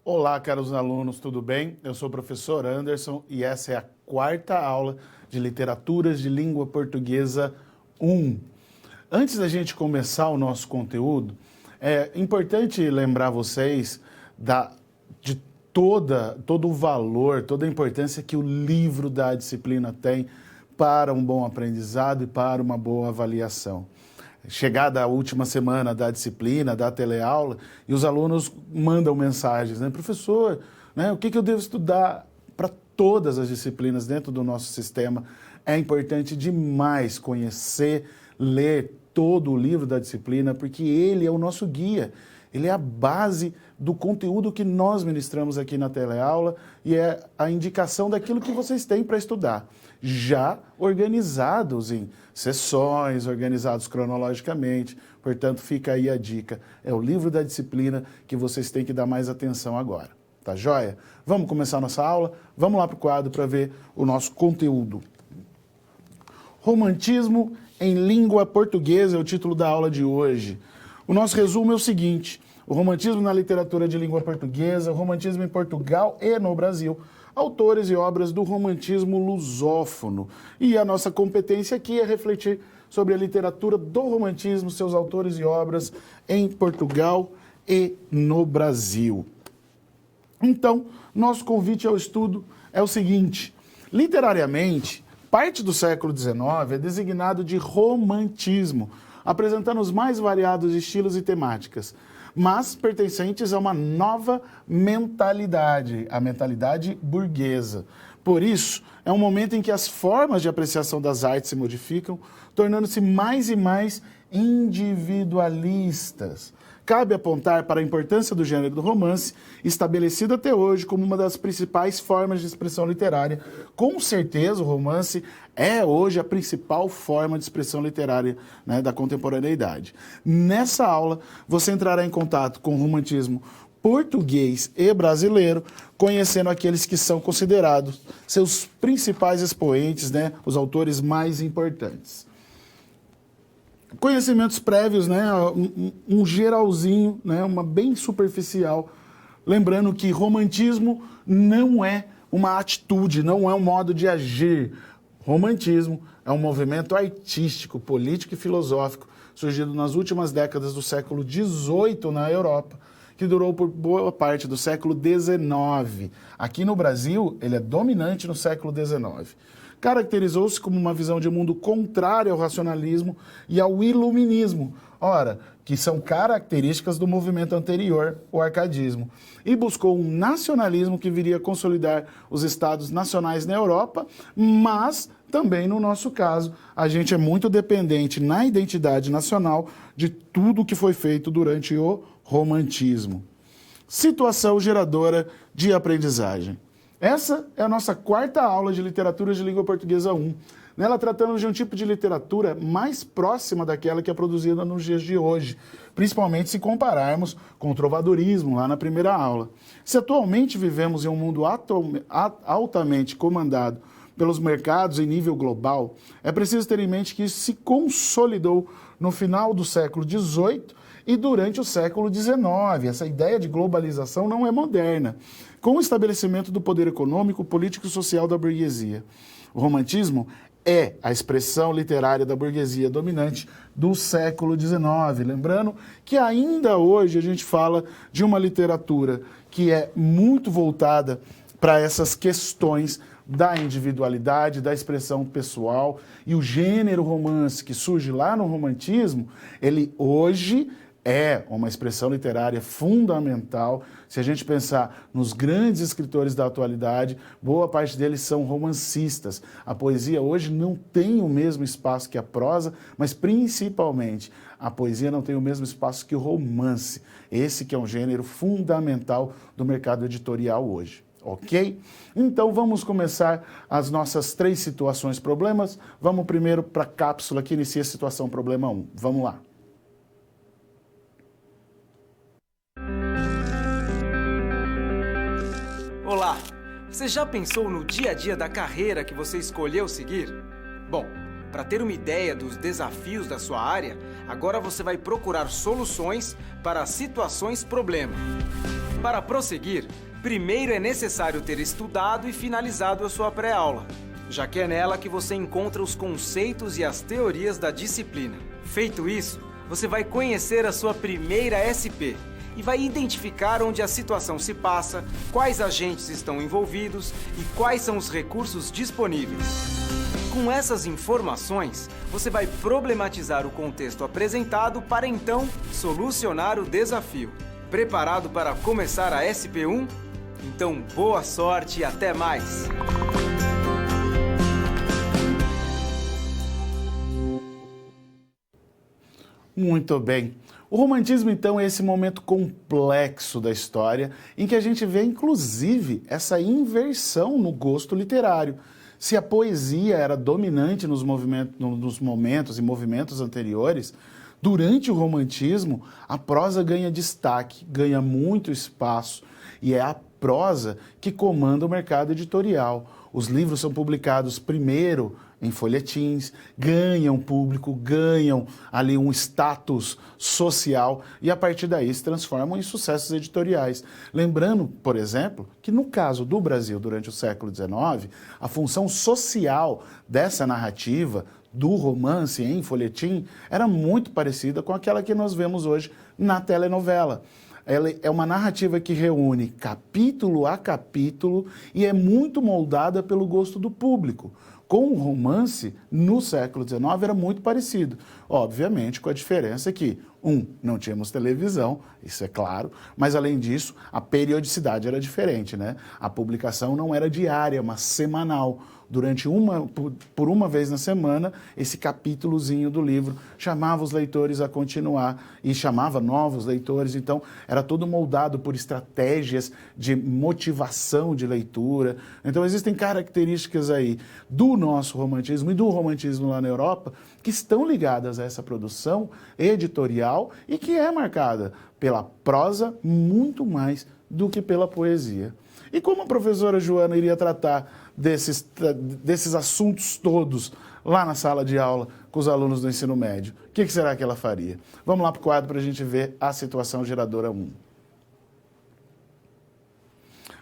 Olá, caros alunos, tudo bem? Eu sou o professor Anderson e essa é a quarta aula de Literaturas de Língua Portuguesa 1. Antes da gente começar o nosso conteúdo, é importante lembrar vocês de todo o valor, toda a importância que o livro da disciplina tem para um bom aprendizado e para uma boa avaliação. Chegada a última semana da disciplina, da teleaula, e os alunos mandam mensagens, né? Professor, o que eu devo estudar para todas as disciplinas dentro do nosso sistema? É importante demais conhecer, ler todo o livro da disciplina, porque ele é o nosso guia, ele é a base do conteúdo que nós ministramos aqui na teleaula e é a indicação daquilo que vocês têm para estudar, já organizados em sessões, organizados cronologicamente. Portanto, fica aí a dica. É o livro da disciplina que vocês têm que dar mais atenção agora. Tá joia? Vamos começar a nossa aula? Vamos lá para o quadro para ver o nosso conteúdo. Romantismo em língua portuguesa é o título da aula de hoje. O nosso resumo é o seguinte: o romantismo na literatura de língua portuguesa, o romantismo em Portugal e no Brasil, autores e obras do romantismo lusófono. E a nossa competência aqui é refletir sobre a literatura do romantismo, seus autores e obras em Portugal e no Brasil. Então, nosso convite ao estudo é o seguinte: literariamente, parte do século XIX é designado de romantismo, apresentando os mais variados estilos e temáticas, mas pertencentes a uma nova mentalidade, a mentalidade burguesa. Por isso, é um momento em que as formas de apreciação das artes se modificam, tornando-se mais e mais individualistas. Cabe apontar para a importância do gênero do romance, estabelecido até hoje como uma das principais formas de expressão literária. Com certeza, o romance é hoje a principal forma de expressão literária, da contemporaneidade. Nessa aula, você entrará em contato com o romantismo português e brasileiro, conhecendo aqueles que são considerados seus principais expoentes, os autores mais importantes. Conhecimentos prévios, um geralzinho, uma bem superficial, lembrando que romantismo não é uma atitude, não é um modo de agir. Romantismo é um movimento artístico, político e filosófico surgido nas últimas décadas do século XVIII na Europa, que durou por boa parte do século XIX. Aqui no Brasil, ele é dominante no século XIX. Caracterizou-se como uma visão de mundo contrária ao racionalismo e ao iluminismo, que são características do movimento anterior, o arcadismo, e buscou um nacionalismo que viria a consolidar os estados nacionais na Europa, mas também, no nosso caso, a gente é muito dependente na identidade nacional de tudo que foi feito durante o romantismo. Situação geradora de aprendizagem. Essa é a nossa quarta aula de Literatura de Língua Portuguesa 1. Nela tratamos de um tipo de literatura mais próxima daquela que é produzida nos dias de hoje, principalmente se compararmos com o trovadorismo lá na primeira aula. Se atualmente vivemos em um mundo altamente comandado pelos mercados em nível global, é preciso ter em mente que isso se consolidou no final do século XVIII e durante o século XIX. Essa ideia de globalização não é moderna, com o estabelecimento do poder econômico, político e social da burguesia. O romantismo é a expressão literária da burguesia dominante do século XIX. Lembrando que ainda hoje a gente fala de uma literatura que é muito voltada para essas questões da individualidade, da expressão pessoal, e o gênero romance que surge lá no romantismo, ele hoje é uma expressão literária fundamental. Se a gente pensar nos grandes escritores da atualidade, boa parte deles são romancistas. A poesia hoje não tem o mesmo espaço que a prosa, mas principalmente a poesia não tem o mesmo espaço que o romance. Esse que é um gênero fundamental do mercado editorial hoje. Ok? Então vamos começar as nossas 3 situações problemas. Vamos primeiro para a cápsula que inicia a situação problema 1. Vamos lá. Olá! Você já pensou no dia a dia da carreira que você escolheu seguir? Bom, para ter uma ideia dos desafios da sua área, agora você vai procurar soluções para situações problema. Para prosseguir, primeiro é necessário ter estudado e finalizado a sua pré-aula, já que é nela que você encontra os conceitos e as teorias da disciplina. Feito isso, você vai conhecer a sua primeira SP e vai identificar onde a situação se passa, quais agentes estão envolvidos e quais são os recursos disponíveis. Com essas informações, você vai problematizar o contexto apresentado para então solucionar o desafio. Preparado para começar a SP1? Então, boa sorte e até mais! Muito bem. O romantismo, então, é esse momento complexo da história em que a gente vê, inclusive, essa inversão no gosto literário. Se a poesia era dominante nos momentos e movimentos anteriores, durante o romantismo, a prosa ganha destaque, ganha muito espaço, e é a prosa que comanda o mercado editorial. Os livros são publicados primeiro em folhetins, ganham público, ganham ali um status social e a partir daí se transformam em sucessos editoriais. Lembrando, por exemplo, que no caso do Brasil durante o século XIX, a função social dessa narrativa do romance em folhetim era muito parecida com aquela que nós vemos hoje na telenovela. Ela é uma narrativa que reúne capítulo a capítulo e é muito moldada pelo gosto do público. Com o romance, no século XIX, era muito parecido. Obviamente, com a diferença que, não tínhamos televisão, isso é claro, mas além disso, a periodicidade era diferente, né? A publicação não era diária, mas semanal. Durante por uma vez na semana, esse capítulozinho do livro chamava os leitores a continuar e chamava novos leitores. Então, era todo moldado por estratégias de motivação de leitura. Então, existem características aí do nosso romantismo e do romantismo lá na Europa que estão ligadas a essa produção editorial e que é marcada pela prosa muito mais do que pela poesia. E como a professora Joana iria tratar desses assuntos todos lá na sala de aula com os alunos do ensino médio? O que será que ela faria? Vamos lá para o quadro para a gente ver a situação geradora 1.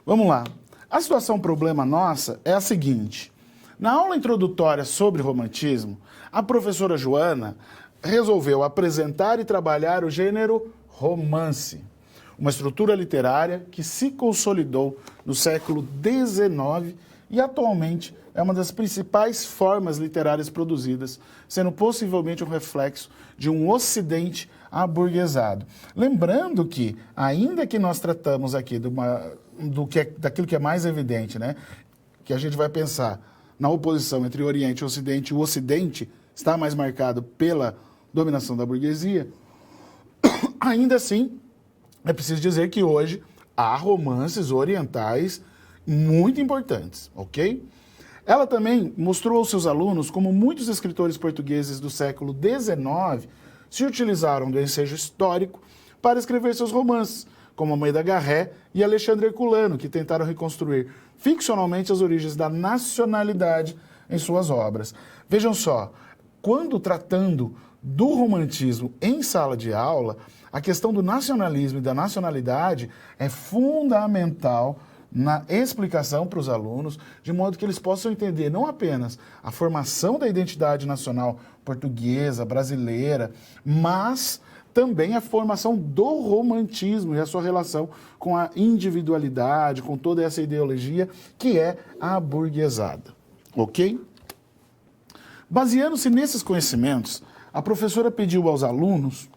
Vamos lá. A situação problema nossa é a seguinte. Na aula introdutória sobre romantismo, a professora Joana resolveu apresentar e trabalhar o gênero romance, uma estrutura literária que se consolidou no século XIX e atualmente é uma das principais formas literárias produzidas, sendo possivelmente um reflexo de um ocidente aburguesado. Lembrando que, ainda que nós tratamos aqui daquilo que é mais evidente, né, que a gente vai pensar na oposição entre Oriente e Ocidente, o Ocidente está mais marcado pela dominação da burguesia, ainda assim, é preciso dizer que hoje há romances orientais muito importantes, ok? Ela também mostrou aos seus alunos como muitos escritores portugueses do século XIX se utilizaram do ensejo histórico para escrever seus romances, como Almeida Garré e Alexandre Herculano, que tentaram reconstruir ficcionalmente as origens da nacionalidade em suas obras. Vejam só, quando tratando do romantismo em sala de aula, a questão do nacionalismo e da nacionalidade é fundamental na explicação para os alunos, de modo que eles possam entender não apenas a formação da identidade nacional portuguesa, brasileira, mas também a formação do romantismo e a sua relação com a individualidade, com toda essa ideologia que é aburguesada, ok? Baseando-se nesses conhecimentos, a professora pediu aos alunos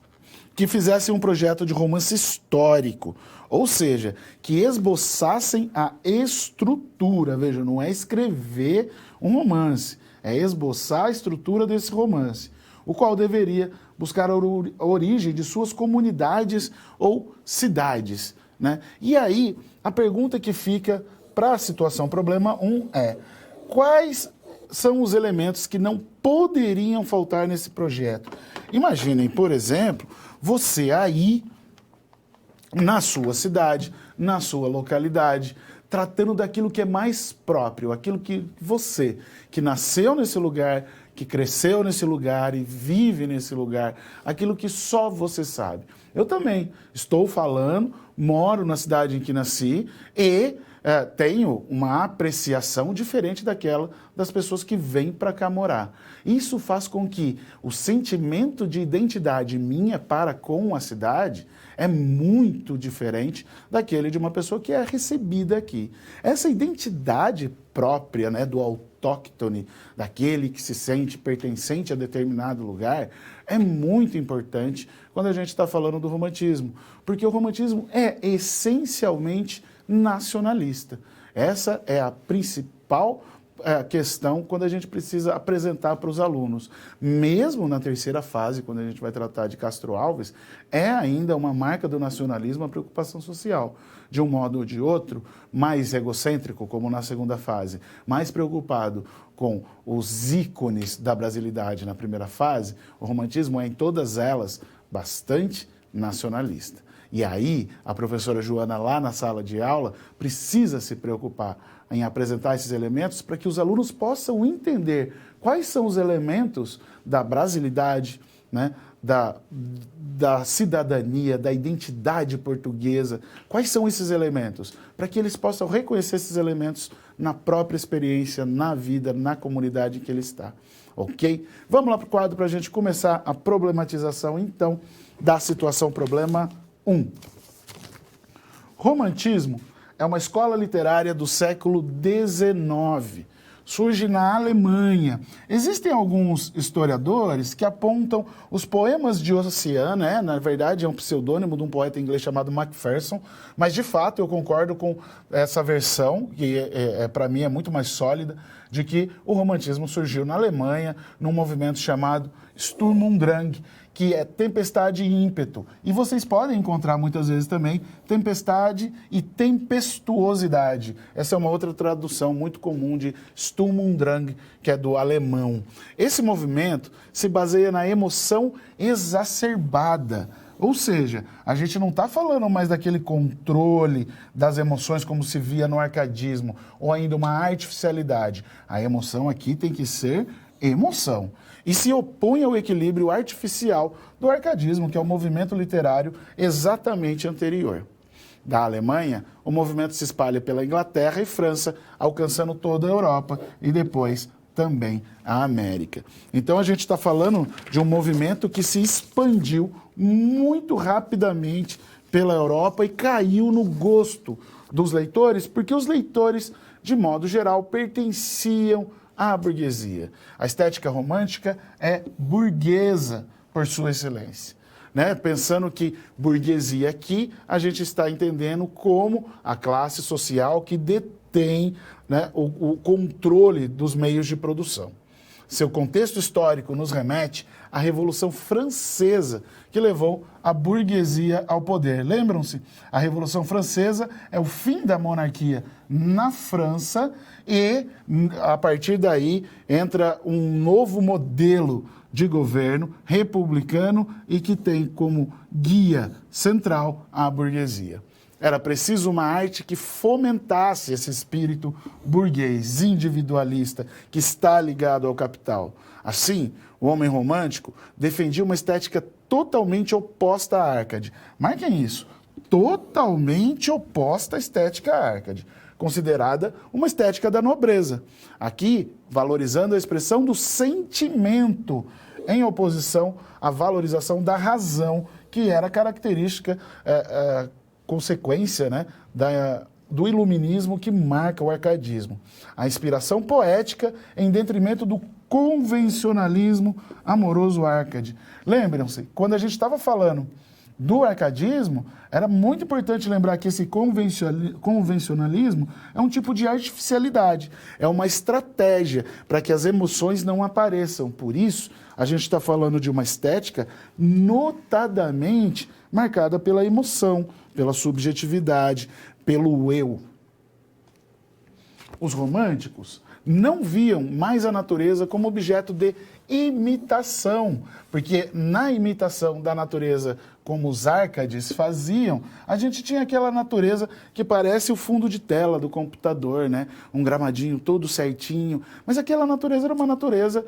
que fizessem um projeto de romance histórico, ou seja, que esboçassem a estrutura. Veja, não é escrever um romance, é esboçar a estrutura desse romance, o qual deveria buscar a origem de suas comunidades ou cidades, né? E aí, a pergunta que fica para a situação problema 1 é: quais são os elementos que não poderiam faltar nesse projeto? Imaginem, por exemplo, você aí, na sua cidade, na sua localidade, tratando daquilo que é mais próprio, aquilo que você, que nasceu nesse lugar, que cresceu nesse lugar e vive nesse lugar, aquilo que só você sabe. Eu também estou falando moro na cidade em que nasci e tenho uma apreciação diferente daquela das pessoas que vêm para cá morar. Isso faz com que o sentimento de identidade minha para com a cidade é muito diferente daquele de uma pessoa que é recebida aqui. Essa identidade própria, né, do autóctone, daquele que se sente pertencente a determinado lugar, é muito importante quando a gente está falando do romantismo, porque o romantismo é essencialmente nacionalista. Essa é a principal questão quando a gente precisa apresentar para os alunos. Mesmo na terceira fase, quando a gente vai tratar de Castro Alves, é ainda uma marca do nacionalismo a preocupação social. De um modo ou de outro, mais egocêntrico, como na segunda fase, mais preocupado com os ícones da brasilidade na primeira fase, o romantismo é, em todas elas, bastante nacionalista. E aí, a professora Joana, lá na sala de aula, precisa se preocupar em apresentar esses elementos para que os alunos possam entender quais são os elementos da brasilidade, né, da cidadania, da identidade portuguesa. Quais são esses elementos? Para que eles possam reconhecer esses elementos na própria experiência, na vida, na comunidade em que ele está. Ok? Vamos lá para o quadro para a gente começar a problematização, então, da situação problema 1. Romantismo é uma escola literária do século XIX. Surge na Alemanha. Existem alguns historiadores que apontam os poemas de Ossian, na verdade é um pseudônimo de um poeta inglês chamado Macpherson, mas de fato eu concordo com essa versão, que para mim é muito mais sólida, de que o romantismo surgiu na Alemanha num movimento chamado Sturm und Drang, que é tempestade e ímpeto. E vocês podem encontrar muitas vezes também tempestade e tempestuosidade. Essa é uma outra tradução muito comum de Sturm und Drang, que é do alemão. Esse movimento se baseia na emoção exacerbada. Ou seja, a gente não está falando mais daquele controle das emoções como se via no arcadismo, ou ainda uma artificialidade. A emoção aqui tem que ser emoção. E se opõe ao equilíbrio artificial do arcadismo, que é o movimento literário exatamente anterior. Da Alemanha, o movimento se espalha pela Inglaterra e França, alcançando toda a Europa e depois também a América. Então a gente está falando de um movimento que se expandiu muito rapidamente pela Europa e caiu no gosto dos leitores, porque os leitores, de modo geral, pertenciam à burguesia. A estética romântica é burguesa por sua excelência. Pensando que burguesia aqui, a gente está entendendo como a classe social que detém o controle dos meios de produção. Seu contexto histórico nos remete à Revolução Francesa, que levou a burguesia ao poder. Lembram-se? A Revolução Francesa é o fim da monarquia na França e, a partir daí, entra um novo modelo de governo republicano e que tem como guia central a burguesia. Era preciso uma arte que fomentasse esse espírito burguês, individualista, que está ligado ao capital. Assim, o homem romântico defendia uma estética totalmente oposta à Arcade. Marquem isso, totalmente oposta à estética Arcade, considerada uma estética da nobreza. Aqui, valorizando a expressão do sentimento, em oposição à valorização da razão, que era característica consequência do iluminismo que marca o arcadismo. A inspiração poética em detrimento do convencionalismo amoroso arcade. Lembram-se, quando a gente estava falando do arcadismo, era muito importante lembrar que esse convencionalismo é um tipo de artificialidade, é uma estratégia para que as emoções não apareçam. Por isso, a gente está falando de uma estética notadamente marcada pela emoção, pela subjetividade, pelo eu. Os românticos não viam mais a natureza como objeto de imitação, porque na imitação da natureza, como os Árcades faziam, a gente tinha aquela natureza que parece o fundo de tela do computador, um gramadinho todo certinho, mas aquela natureza era uma natureza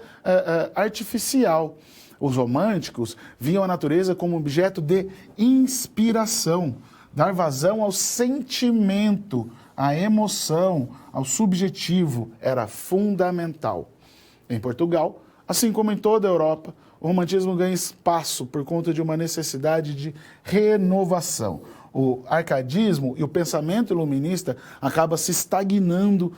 artificial. Os românticos viam a natureza como objeto de inspiração. dar vazão ao sentimento, à emoção, ao subjetivo, era fundamental. Em Portugal, assim como em toda a Europa, o romantismo ganha espaço por conta de uma necessidade de renovação. O arcadismo e o pensamento iluminista acaba se estagnando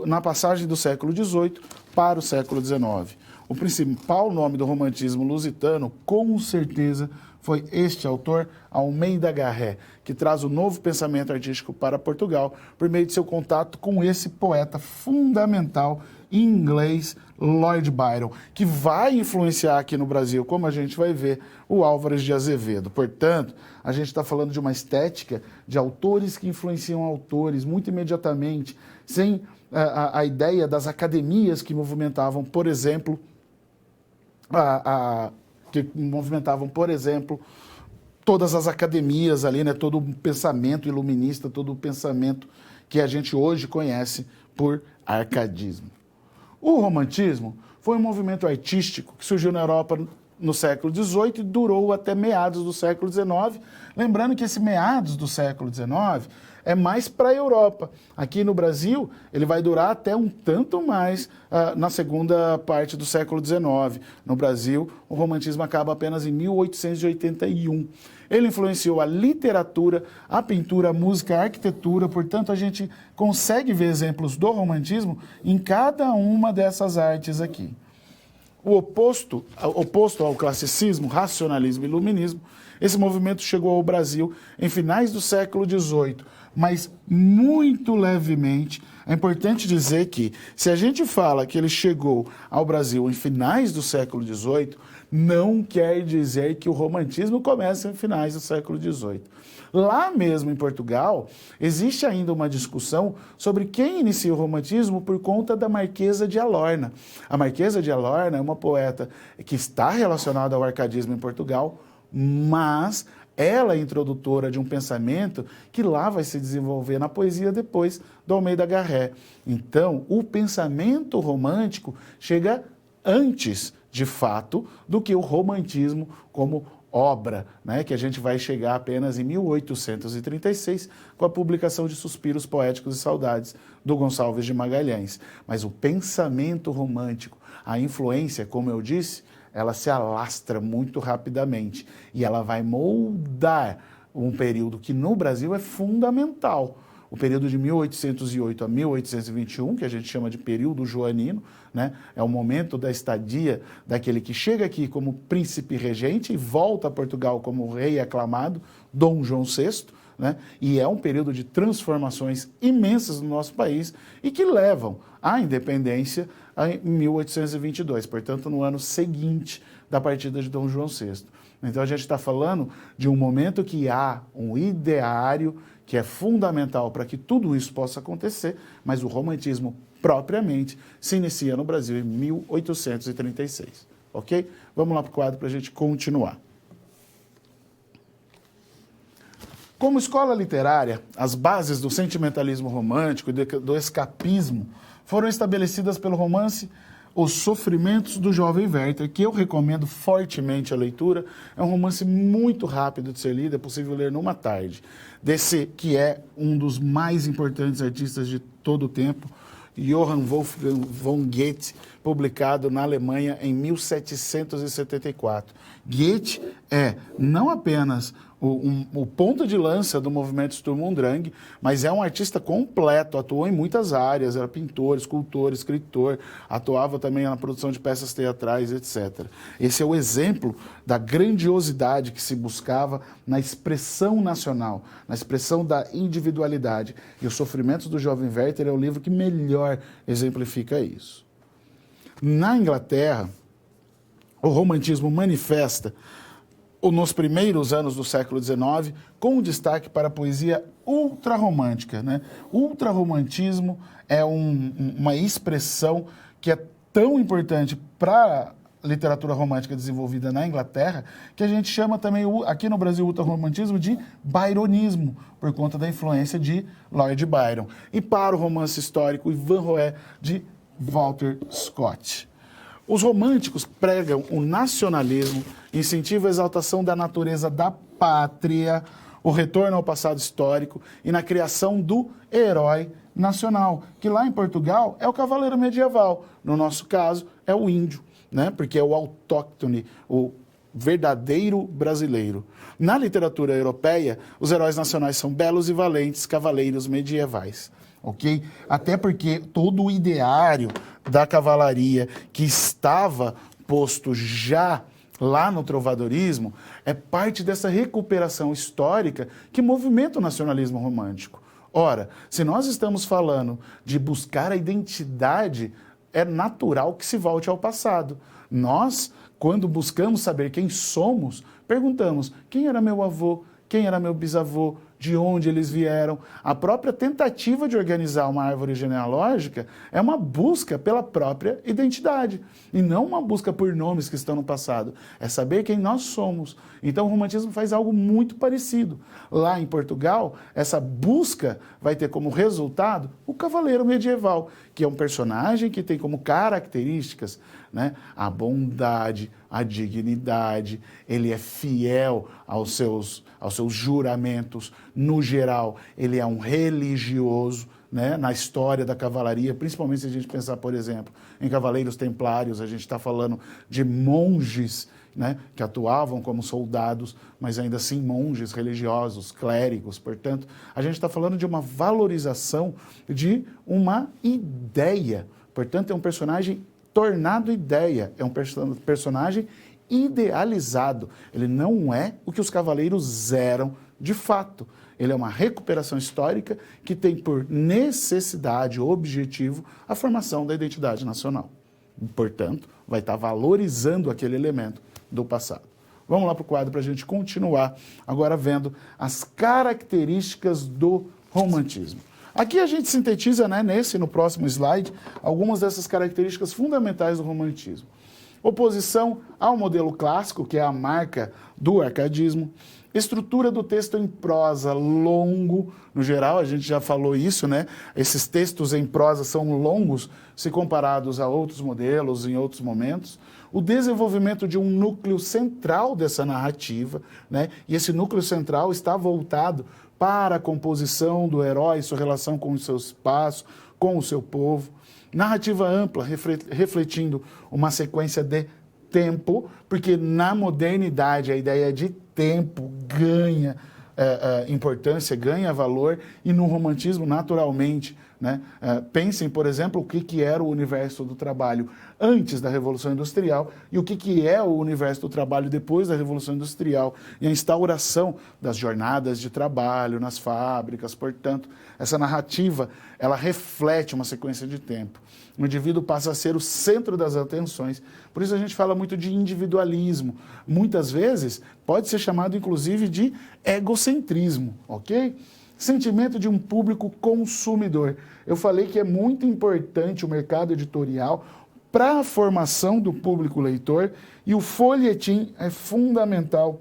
na passagem do século XVIII para o século XIX. O principal nome do romantismo lusitano, com certeza, foi este autor, Almeida Garré, que traz o novo pensamento artístico para Portugal por meio de seu contato com esse poeta fundamental inglês, Lord Byron, que vai influenciar aqui no Brasil, como a gente vai ver, o Álvares de Azevedo. Portanto, a gente está falando de uma estética de autores que influenciam autores muito imediatamente, sem a ideia das academias que movimentavam, por exemplo, todas as academias ali, né, todo o pensamento iluminista, todo o pensamento que a gente hoje conhece por arcadismo. O romantismo foi um movimento artístico que surgiu na Europa no século XVIII e durou até meados do século XIX. Lembrando que esse meados do século XIX é mais para a Europa. Aqui no Brasil, ele vai durar até um tanto mais na segunda parte do século XIX. No Brasil, o romantismo acaba apenas em 1881. Ele influenciou a literatura, a pintura, a música, a arquitetura, portanto, a gente consegue ver exemplos do romantismo em cada uma dessas artes aqui. O oposto ao classicismo, racionalismo e iluminismo, esse movimento chegou ao Brasil em finais do século XVIII, mas muito levemente. É importante dizer que, se a gente fala que ele chegou ao Brasil em finais do século XVIII, não quer dizer que o romantismo começa em finais do século XVIII. Lá mesmo em Portugal, existe ainda uma discussão sobre quem inicia o romantismo por conta da Marquesa de Alorna. A Marquesa de Alorna é uma poeta que está relacionada ao arcadismo em Portugal, mas ela é introdutora de um pensamento que lá vai se desenvolver na poesia depois do Almeida Garré. Então, o pensamento romântico chega antes, de fato, do que o romantismo como obra, né, que a gente vai chegar apenas em 1836, com a publicação de Suspiros Poéticos e Saudades, do Gonçalves de Magalhães. Mas o pensamento romântico, a influência, como eu disse, ela se alastra muito rapidamente e ela vai moldar um período que no Brasil é fundamental. O período de 1808 a 1821, que a gente chama de período joanino, né? É o momento da estadia daquele que chega aqui como príncipe regente e volta a Portugal como rei aclamado, Dom João VI, né? E é um período de transformações imensas no nosso país e que levam à independência em 1822, portanto, no ano seguinte da partida de Dom João VI. Então, a gente está falando de um momento que há um ideário que é fundamental para que tudo isso possa acontecer, mas o romantismo propriamente se inicia no Brasil em 1836, ok? Vamos lá para o quadro para a gente continuar. Como escola literária, as bases do sentimentalismo romântico e do escapismo foram estabelecidas pelo romance Os Sofrimentos do Jovem Werther, que eu recomendo fortemente a leitura. É um romance muito rápido de ser lido, é possível ler numa tarde. Desse que é um dos mais importantes artistas de todo o tempo, Johann Wolfgang von Goethe, publicado na Alemanha em 1774. Goethe é não apenas o ponto de lança do movimento Sturm und Drang, mas é um artista completo, atuou em muitas áreas, era pintor, escultor, escritor, atuava também na produção de peças teatrais, etc. Esse é o exemplo da grandiosidade que se buscava na expressão nacional, na expressão da individualidade. E Os Sofrimentos do Jovem Werther é o livro que melhor exemplifica isso. Na Inglaterra, o romantismo manifesta nos primeiros anos do século XIX, com destaque para a poesia ultrarromântica, né? Ultrarromantismo é uma expressão que é tão importante para a literatura romântica desenvolvida na Inglaterra, que a gente chama também, aqui no Brasil, o ultrarromantismo de byronismo, por conta da influência de Lord Byron. E para o romance histórico, Ivan Roé, de Walter Scott. Os românticos pregam o nacionalismo, incentivam a exaltação da natureza da pátria, o retorno ao passado histórico e na criação do herói nacional, que lá em Portugal é o cavaleiro medieval, no nosso caso é o índio, né? Porque é o autóctone, o verdadeiro brasileiro. Na literatura europeia, os heróis nacionais são belos e valentes cavaleiros medievais, ok? Até porque todo o ideário da cavalaria que estava posto já lá no trovadorismo é parte dessa recuperação histórica que movimenta o nacionalismo romântico. Ora, se nós estamos falando de buscar a identidade, é natural que se volte ao passado. Nós, quando buscamos saber quem somos, perguntamos quem era meu avô, quem era meu bisavô, de onde eles vieram. A própria tentativa de organizar uma árvore genealógica é uma busca pela própria identidade, e não uma busca por nomes que estão no passado. É saber quem nós somos. Então o romantismo faz algo muito parecido. Lá em Portugal, essa busca vai ter como resultado o cavaleiro medieval, que é um personagem que tem como características, né, a bondade, a dignidade, ele é fiel aos seus juramentos. No geral, ele é um religioso, né, na história da cavalaria, principalmente se a gente pensar, por exemplo, em cavaleiros templários, a gente está falando de monges, né, que atuavam como soldados, mas ainda assim monges religiosos, clérigos. Portanto, a gente está falando de uma valorização de uma ideia. Portanto, é um personagem tornado ideia, é um personagem idealizado. Ele não é o que os cavaleiros eram de fato. Ele é uma recuperação histórica que tem por necessidade, objetivo, a formação da identidade nacional. Portanto, vai estar valorizando aquele elemento do passado. Vamos lá para o quadro para a gente continuar agora vendo as características do romantismo. Aqui a gente sintetiza, né, no próximo slide, algumas dessas características fundamentais do romantismo. Oposição ao modelo clássico, que é a marca do arcadismo. Estrutura do texto em prosa longo, no geral, a gente já falou isso, né? Esses textos em prosa são longos se comparados a outros modelos em outros momentos. O desenvolvimento de um núcleo central dessa narrativa, né? E esse núcleo central está voltado para a composição do herói, sua relação com o seu espaço, com o seu povo. Narrativa ampla, refletindo uma sequência de tempo, porque na modernidade a ideia de tempo ganha importância, ganha valor, e no romantismo, naturalmente, né? Pensem, por exemplo, o que era o universo do trabalho antes da Revolução Industrial e o que é o universo do trabalho depois da Revolução Industrial e a instauração das jornadas de trabalho nas fábricas. Portanto, essa narrativa, ela reflete uma sequência de tempo. O indivíduo passa a ser o centro das atenções. Por isso a gente fala muito de individualismo. Muitas vezes pode ser chamado, inclusive, de egocentrismo, ok? Sentimento de um público consumidor. Eu falei que é muito importante o mercado editorial para a formação do público leitor, e o folhetim é fundamental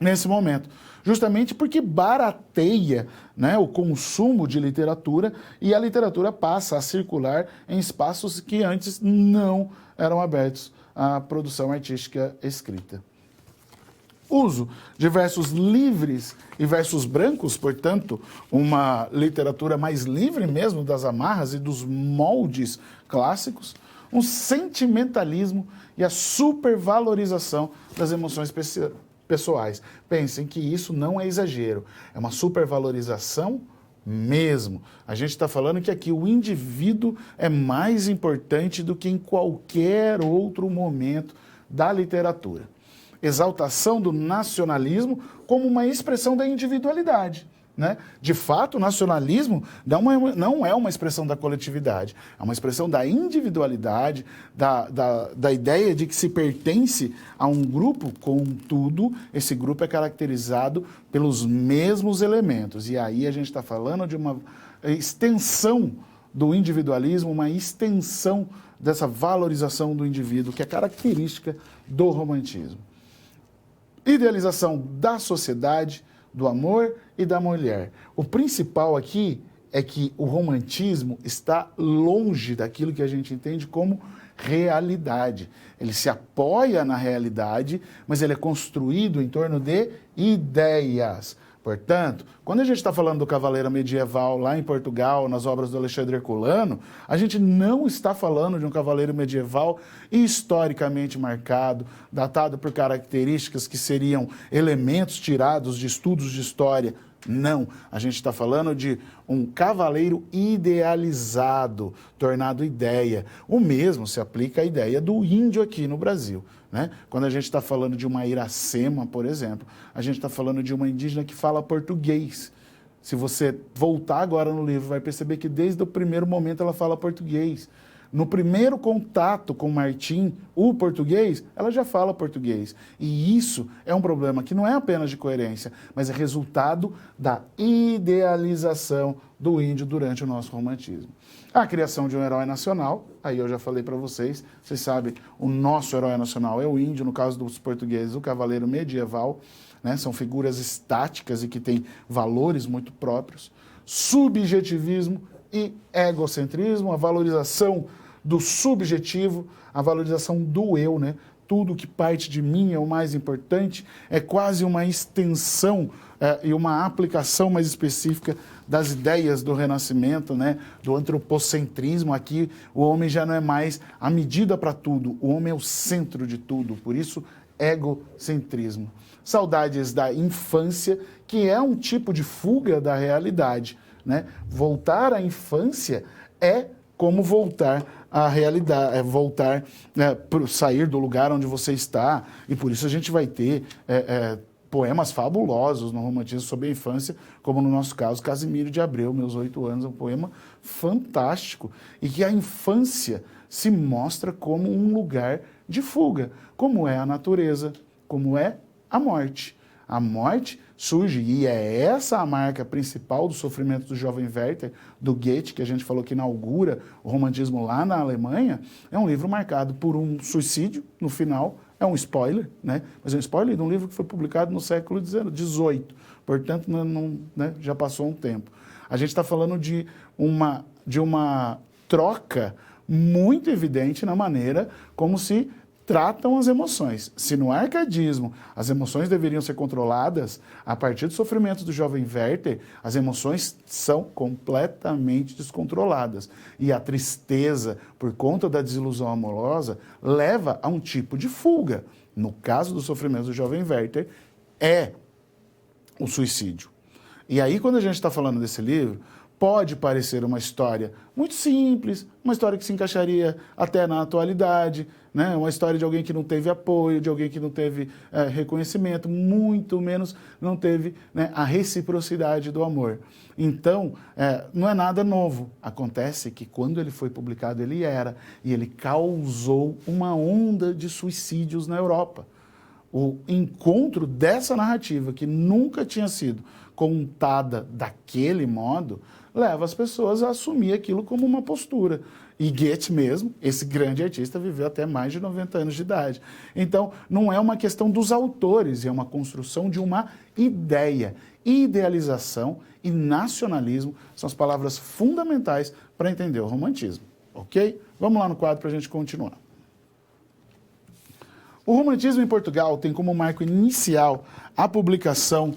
nesse momento, justamente porque barateia, né, o consumo de literatura, e a literatura passa a circular em espaços que antes não eram abertos à produção artística escrita. Uso de versos livres e versos brancos, portanto, uma literatura mais livre mesmo das amarras e dos moldes clássicos, um sentimentalismo e a supervalorização das emoções pessoais. Pensem que isso não é exagero, é uma supervalorização mesmo. A gente está falando que aqui o indivíduo é mais importante do que em qualquer outro momento da literatura. Exaltação do nacionalismo como uma expressão da individualidade, né? De fato, o nacionalismo não é uma expressão da coletividade, é uma expressão da individualidade, da ideia de que se pertence a um grupo, contudo, esse grupo é caracterizado pelos mesmos elementos. E aí a gente está falando de uma extensão do individualismo, uma extensão dessa valorização do indivíduo, que é característica do romantismo. Idealização da sociedade, do amor e da mulher. O principal aqui é que o romantismo está longe daquilo que a gente entende como realidade. Ele se apoia na realidade, mas ele é construído em torno de ideias. Portanto, quando a gente está falando do cavaleiro medieval lá em Portugal, nas obras do Alexandre Herculano, a gente não está falando de um cavaleiro medieval historicamente marcado, datado por características que seriam elementos tirados de estudos de história. Não, a gente está falando de um cavaleiro idealizado, tornado ideia. O mesmo se aplica à ideia do índio aqui no Brasil, né? Quando a gente está falando de uma Iracema, por exemplo, a gente está falando de uma indígena que fala português. Se você voltar agora no livro, vai perceber que desde o primeiro momento ela fala português. No primeiro contato com Martim, o português, ela já fala português. E isso é um problema que não é apenas de coerência, mas é resultado da idealização do índio durante o nosso romantismo. A criação de um herói nacional, aí eu já falei para vocês sabem, o nosso herói nacional é o índio, no caso dos portugueses, o cavaleiro medieval, né? São figuras estáticas e que têm valores muito próprios. Subjetivismo e egocentrismo, a valorização do subjetivo, a valorização do eu, né? Tudo que parte de mim é o mais importante, é quase uma extensão e uma aplicação mais específica das ideias do Renascimento, né? Do antropocentrismo. Aqui o homem já não é mais a medida para tudo, o homem é o centro de tudo, por isso egocentrismo. Saudades da infância, que é um tipo de fuga da realidade, né? Voltar à infância é como voltar à realidade, voltar, sair do lugar onde você está, e por isso a gente vai ter poemas fabulosos no romantismo sobre a infância, como no nosso caso, Casimiro de Abreu, Meus 8 Anos, é um poema fantástico, e que a infância se mostra como um lugar de fuga, como é a natureza, como é a morte. A morte surge, e é essa a marca principal do sofrimento do jovem Werther, do Goethe, que a gente falou que inaugura o romantismo lá na Alemanha. É um livro marcado por um suicídio no final, é um spoiler, né? Mas é um spoiler de um livro que foi publicado no século XVIII, portanto né, já passou um tempo. A gente está falando de uma troca muito evidente na maneira como se tratam as emoções. Se no arcadismo as emoções deveriam ser controladas, a partir do sofrimento do jovem Werther, as emoções são completamente descontroladas. E a tristeza, por conta da desilusão amorosa, leva a um tipo de fuga. No caso do sofrimento do jovem Werther, é o suicídio. E aí, quando a gente está falando desse livro, pode parecer uma história muito simples, uma história que se encaixaria até na atualidade, né? Uma história de alguém que não teve apoio, de alguém que não teve reconhecimento, muito menos não teve, né, a reciprocidade do amor. Então, não é nada novo. Acontece que quando ele foi publicado, e ele causou uma onda de suicídios na Europa. O encontro dessa narrativa, que nunca tinha sido contada daquele modo, leva as pessoas a assumir aquilo como uma postura. E Goethe mesmo, esse grande artista, viveu até mais de 90 anos de idade. Então, não é uma questão dos autores, é uma construção de uma ideia. Idealização e nacionalismo são as palavras fundamentais para entender o romantismo. Ok? Vamos lá no quadro para a gente continuar. O romantismo em Portugal tem como marco inicial a publicação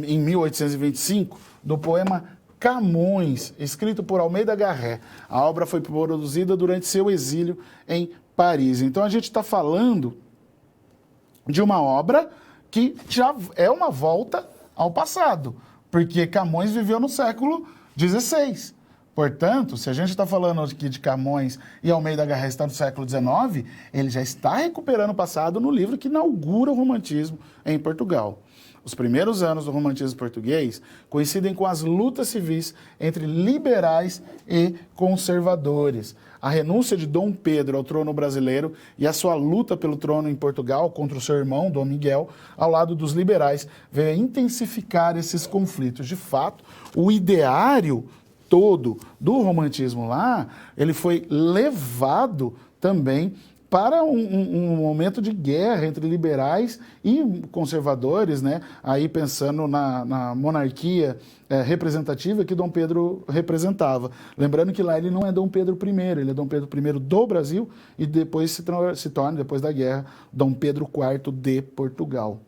em 1825 do poema Camões, escrito por Almeida Garré. A obra foi produzida durante seu exílio em Paris. Então a gente está falando de uma obra que já é uma volta ao passado, porque Camões viveu no século XVI. Portanto, se a gente está falando aqui de Camões e Almeida Garré está no século XIX, ele já está recuperando o passado no livro que inaugura o romantismo em Portugal. Os primeiros anos do romantismo português coincidem com as lutas civis entre liberais e conservadores. A renúncia de Dom Pedro ao trono brasileiro e a sua luta pelo trono em Portugal contra o seu irmão, Dom Miguel, ao lado dos liberais, veio a intensificar esses conflitos. De fato, o ideário todo do romantismo lá, ele foi levado também para um momento de guerra entre liberais e conservadores, né? Aí pensando na monarquia representativa que Dom Pedro representava. Lembrando que lá ele não é Dom Pedro I, ele é Dom Pedro I do Brasil e depois se torna, depois da guerra, Dom Pedro IV de Portugal.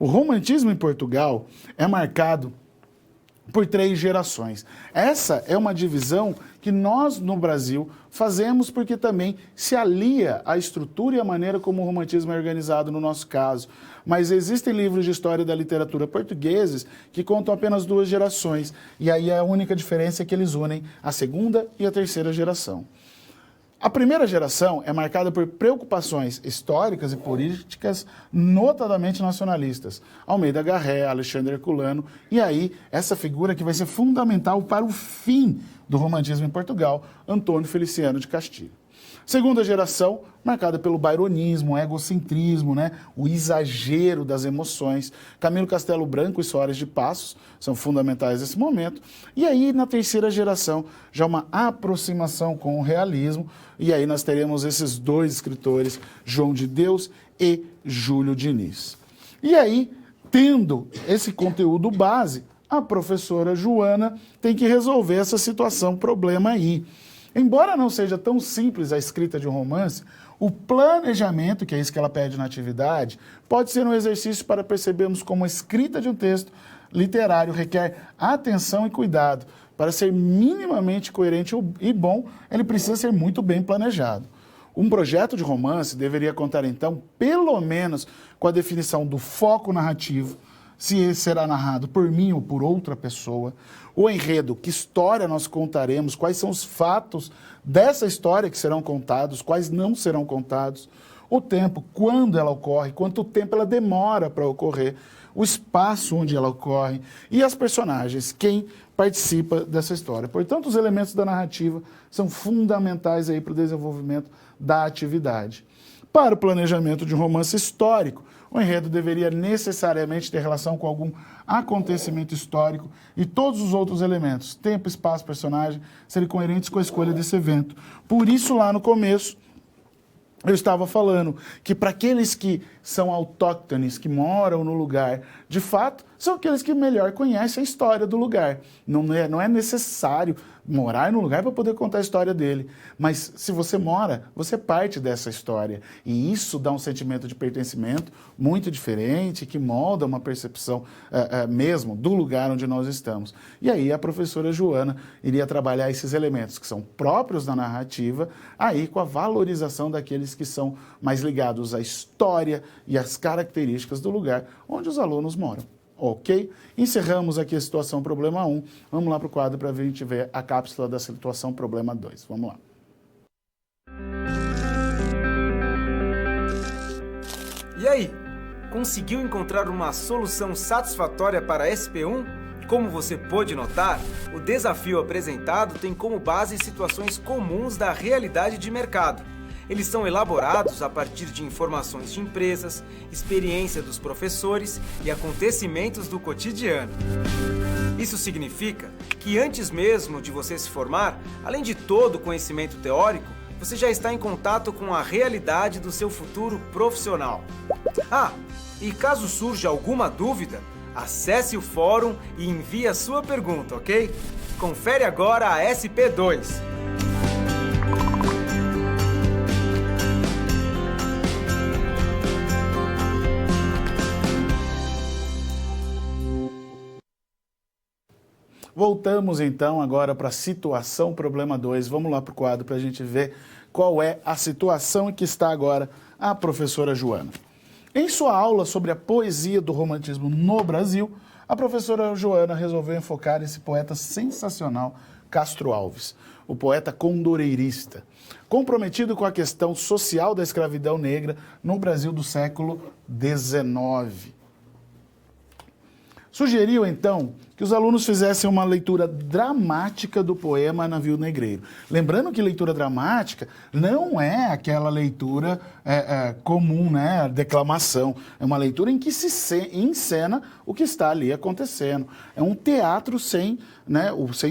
O romantismo em Portugal é marcado por 3 gerações. Essa é uma divisão que nós, no Brasil, fazemos porque também se alia à estrutura e à maneira como o romantismo é organizado no nosso caso. Mas existem livros de história da literatura portugueses que contam apenas 2 gerações. E aí a única diferença é que eles unem a segunda e a terceira geração. A primeira geração é marcada por preocupações históricas e políticas notadamente nacionalistas. Almeida Garré, Alexandre Herculano, e aí essa figura que vai ser fundamental para o fim do romantismo em Portugal, Antônio Feliciano de Castilho. Segunda geração, marcada pelo baironismo, o egocentrismo, né? O exagero das emoções. Camilo Castelo Branco e Soares de Passos são fundamentais nesse momento. E aí, na terceira geração, já uma aproximação com o realismo. E aí nós teremos esses 2 escritores, João de Deus e Júlio Diniz. E aí, tendo esse conteúdo base, a professora Joana tem que resolver essa situação, problema aí. Embora não seja tão simples a escrita de um romance, o planejamento, que é isso que ela pede na atividade, pode ser um exercício para percebermos como a escrita de um texto literário requer atenção e cuidado. Para ser minimamente coerente e bom, ele precisa ser muito bem planejado. Um projeto de romance deveria contar, então, pelo menos com a definição do foco narrativo, se ele será narrado por mim ou por outra pessoa, o enredo, que história nós contaremos, quais são os fatos dessa história que serão contados, quais não serão contados, o tempo, quando ela ocorre, quanto tempo ela demora para ocorrer, o espaço onde ela ocorre e as personagens, quem participa dessa história. Portanto, os elementos da narrativa são fundamentais aí para o desenvolvimento da atividade. Para o planejamento de um romance histórico, o enredo deveria necessariamente ter relação com algum acontecimento histórico e todos os outros elementos, tempo, espaço, personagem, serem coerentes com a escolha desse evento. Por isso, lá no começo, eu estava falando que para aqueles que são autóctones, que moram no lugar, de fato, são aqueles que melhor conhecem a história do lugar. Não é necessário morar no lugar para poder contar a história dele. Mas se você mora, você parte dessa história. E isso dá um sentimento de pertencimento muito diferente, que molda uma percepção mesmo do lugar onde nós estamos. E aí a professora Joana iria trabalhar esses elementos que são próprios da narrativa, aí com a valorização daqueles que são mais ligados à história e às características do lugar onde os alunos moram. Ok? Encerramos aqui a situação problema 1. Vamos lá para o quadro para a gente ver a cápsula da situação problema 2. Vamos lá. E aí? Conseguiu encontrar uma solução satisfatória para a SP1? Como você pôde notar, o desafio apresentado tem como base situações comuns da realidade de mercado. Eles são elaborados a partir de informações de empresas, experiência dos professores e acontecimentos do cotidiano. Isso significa que antes mesmo de você se formar, além de todo o conhecimento teórico, você já está em contato com a realidade do seu futuro profissional. Ah, e caso surja alguma dúvida, acesse o fórum e envie a sua pergunta, ok? Confere agora a SP2. Voltamos então agora para a situação problema 2. Vamos lá para o quadro para a gente ver qual é a situação em que está agora a professora Joana. Em sua aula sobre a poesia do romantismo no Brasil, a professora Joana resolveu enfocar esse poeta sensacional, Castro Alves, o poeta condoreirista, comprometido com a questão social da escravidão negra no Brasil do século XIX. Sugeriu, então, que os alunos fizessem uma leitura dramática do poema Navio Negreiro. Lembrando que leitura dramática não é aquela leitura comum, né, declamação. É uma leitura em que se encena o que está ali acontecendo. É um teatro sem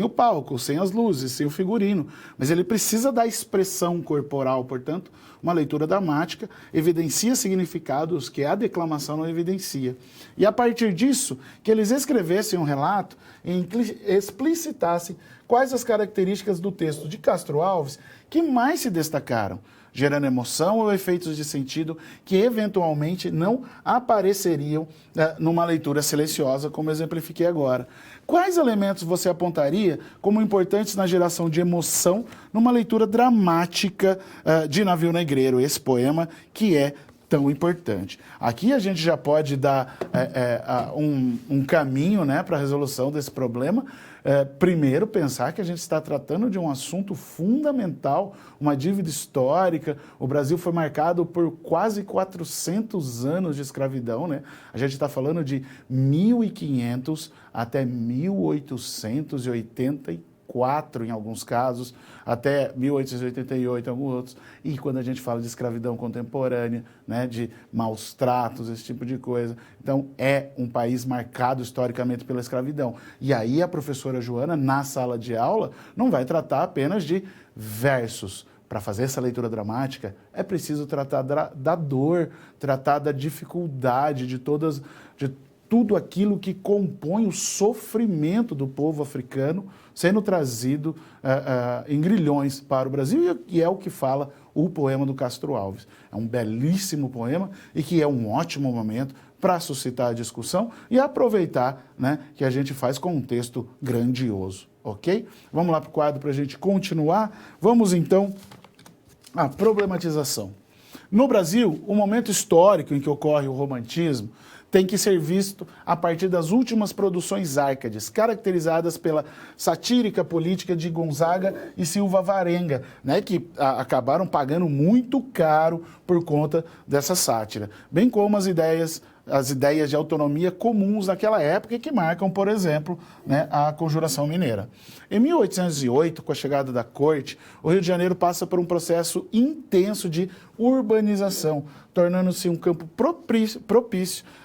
o palco, sem as luzes, sem o figurino. Mas ele precisa da expressão corporal, portanto, uma leitura dramática evidencia significados que a declamação não evidencia. E a partir disso, que eles escrevessem um relato e explicitassem quais as características do texto de Castro Alves que mais se destacaram. gerando emoção ou efeitos de sentido que eventualmente não apareceriam numa leitura silenciosa, como exemplifiquei agora. Quais elementos você apontaria como importantes na geração de emoção numa leitura dramática de Navio Negreiro, esse poema que é tão importante? Aqui a gente já pode dar um caminho, né, para a resolução desse problema. Primeiro, pensar que a gente está tratando de um assunto fundamental, uma dívida histórica. O Brasil foi marcado por quase 400 anos de escravidão, né? A gente está falando de 1500 até 1884, em alguns casos, até 1888 em alguns outros. E quando a gente fala de escravidão contemporânea, né, de maus tratos, esse tipo de coisa. Então, é um país marcado historicamente pela escravidão. E aí a professora Joana, na sala de aula, não vai tratar apenas de versos. Para fazer essa leitura dramática, é preciso tratar da dor, tratar da dificuldade, de tudo aquilo que compõe o sofrimento do povo africano sendo trazido em grilhões para o Brasil, e é o que fala o poema do Castro Alves. É um belíssimo poema e que é um ótimo momento para suscitar a discussão e aproveitar, né, que a gente faz com um texto grandioso, ok? Vamos lá para o quadro para a gente continuar. Vamos então à problematização. No Brasil, o momento histórico em que ocorre o romantismo tem que ser visto a partir das últimas produções árcades, caracterizadas pela satírica política de Gonzaga e Silva Varenga, né, que acabaram pagando muito caro por conta dessa sátira, bem como as ideias de autonomia comuns naquela época e que marcam, por exemplo, né, a Conjuração Mineira. Em 1808, com a chegada da corte, o Rio de Janeiro passa por um processo intenso de urbanização, tornando-se um campo propício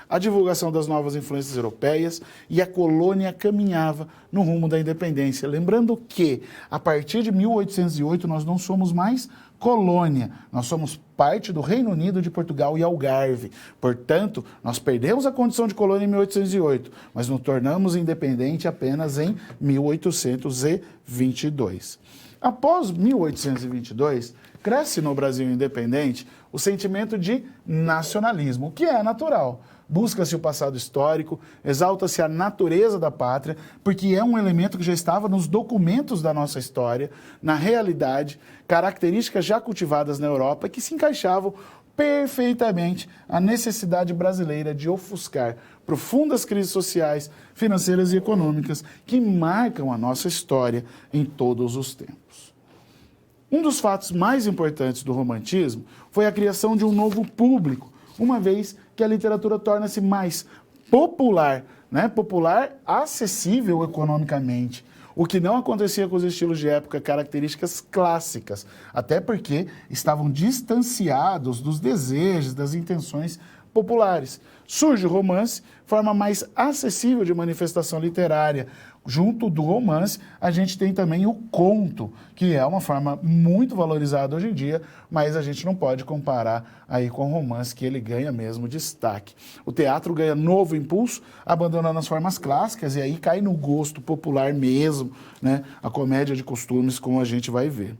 à divulgação das novas influências europeias, e a colônia caminhava no rumo da independência. Lembrando que, a partir de 1808, nós não somos mais colônia, nós somos parte do Reino Unido de Portugal e Algarve. Portanto, nós perdemos a condição de colônia em 1808, mas nos tornamos independente apenas em 1822. Após 1822, cresce no Brasil independente o sentimento de nacionalismo, o que é natural. Busca-se o passado histórico, exalta-se a natureza da pátria, porque é um elemento que já estava nos documentos da nossa história, na realidade, características já cultivadas na Europa que se encaixavam perfeitamente à necessidade brasileira de ofuscar profundas crises sociais, financeiras e econômicas que marcam a nossa história em todos os tempos. Um dos fatos mais importantes do romantismo foi a criação de um novo público, uma vez que a literatura torna-se mais popular, né? Popular, acessível economicamente, o que não acontecia com os estilos de época, características clássicas, até porque estavam distanciados dos desejos, das intenções populares. Surge o romance, forma mais acessível de manifestação literária. Junto do romance, a gente tem também o conto, que é uma forma muito valorizada hoje em dia, mas a gente não pode comparar aí com o romance, que ele ganha mesmo destaque. O teatro ganha novo impulso, abandonando as formas clássicas, e aí cai no gosto popular mesmo, né? A comédia de costumes, como a gente vai ver.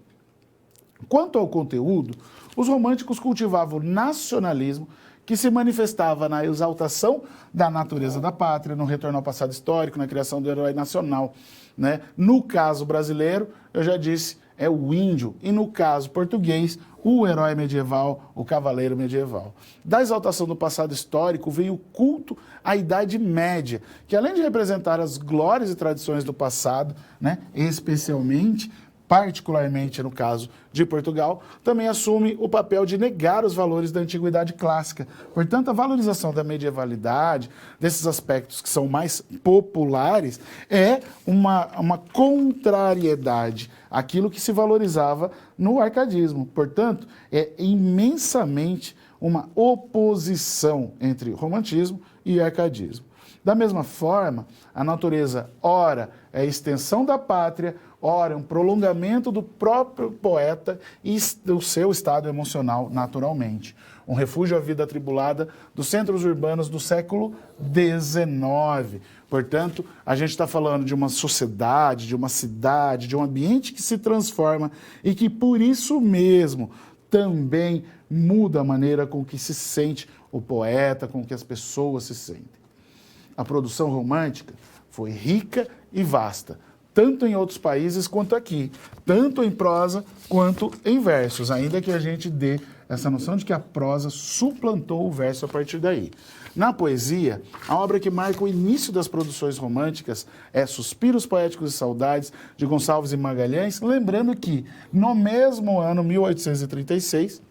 Quanto ao conteúdo, os românticos cultivavam o nacionalismo, que se manifestava na exaltação da natureza da pátria, no retorno ao passado histórico, na criação do herói nacional, né? No caso brasileiro, eu já disse, é o índio, e no caso português, o herói medieval, o cavaleiro medieval. Da exaltação do passado histórico veio o culto à Idade Média, que além de representar as glórias e tradições do passado, né, especialmente, particularmente no caso de Portugal, também assume o papel de negar os valores da antiguidade clássica. Portanto, a valorização da medievalidade, desses aspectos que são mais populares, é uma contrariedade àquilo que se valorizava no arcadismo. Portanto, é imensamente uma oposição entre romantismo e arcadismo. Da mesma forma, a natureza, ora, é a extensão da pátria, ora, um prolongamento do próprio poeta e do seu estado emocional, naturalmente. Um refúgio à vida atribulada dos centros urbanos do século XIX. Portanto, a gente está falando de uma sociedade, de uma cidade, de um ambiente que se transforma e que, por isso mesmo, também muda a maneira com que se sente o poeta, com que as pessoas se sentem. A produção romântica foi rica e vasta, tanto em outros países quanto aqui, tanto em prosa quanto em versos, ainda que a gente dê essa noção de que a prosa suplantou o verso a partir daí. Na poesia, a obra que marca o início das produções românticas é Suspiros Poéticos e Saudades, de Gonçalves e Magalhães, lembrando que, no mesmo ano, 1836,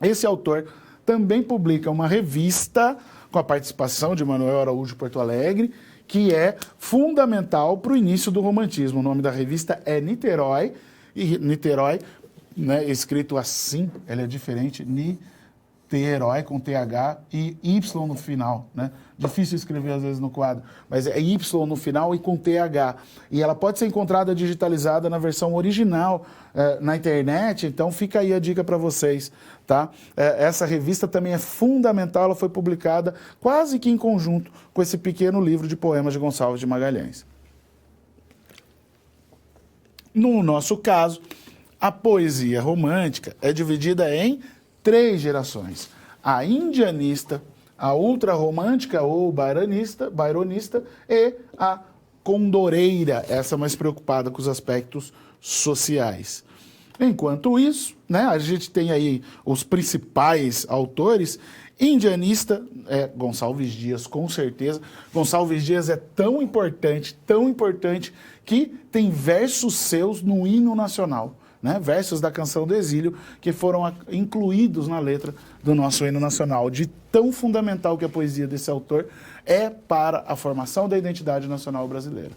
esse autor também publica uma revista com a participação de Manuel Araújo Porto Alegre, que é fundamental para o início do romantismo. O nome da revista é Niterói, e Niterói, né, escrito assim, ele é diferente, Niterói com TH e Y no final, né? Difícil escrever às vezes no quadro, mas é Y no final e com TH. E ela pode ser encontrada digitalizada na versão original na internet, então fica aí a dica para vocês, tá? Essa revista também é fundamental, ela foi publicada quase que em conjunto com esse pequeno livro de poemas de Gonçalves de Magalhães. No nosso caso, a poesia romântica é dividida em 3 gerações: a indianista, a ultrarromântica ou baironista e a condoreira, essa mais preocupada com os aspectos sociais. Enquanto isso, né, a gente tem aí os principais autores. Indianista é Gonçalves Dias, com certeza. Gonçalves Dias é tão importante, que tem versos seus no hino nacional. Né, versos da Canção do Exílio, que foram incluídos na letra do nosso hino nacional, de tão fundamental que a poesia desse autor é para a formação da identidade nacional brasileira.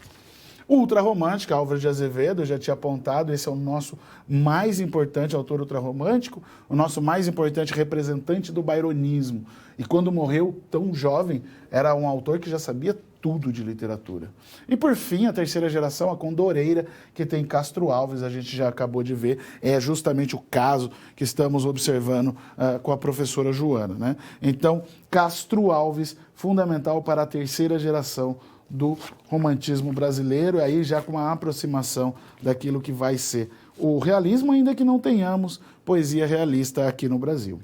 Ultrarromântica, Álvaro de Azevedo, eu já tinha apontado, esse é o nosso mais importante autor ultrarromântico, o nosso mais importante representante do baironismo. E quando morreu tão jovem, era um autor que já sabia tudo de literatura. E por fim, a 3ª geração, a condoreira, que tem Castro Alves, a gente já acabou de ver, é justamente o caso que estamos observando com a professora Joana, né? Então, Castro Alves, fundamental para a 3ª geração do romantismo brasileiro, e aí já com uma aproximação daquilo que vai ser o realismo, ainda que não tenhamos poesia realista aqui no Brasil.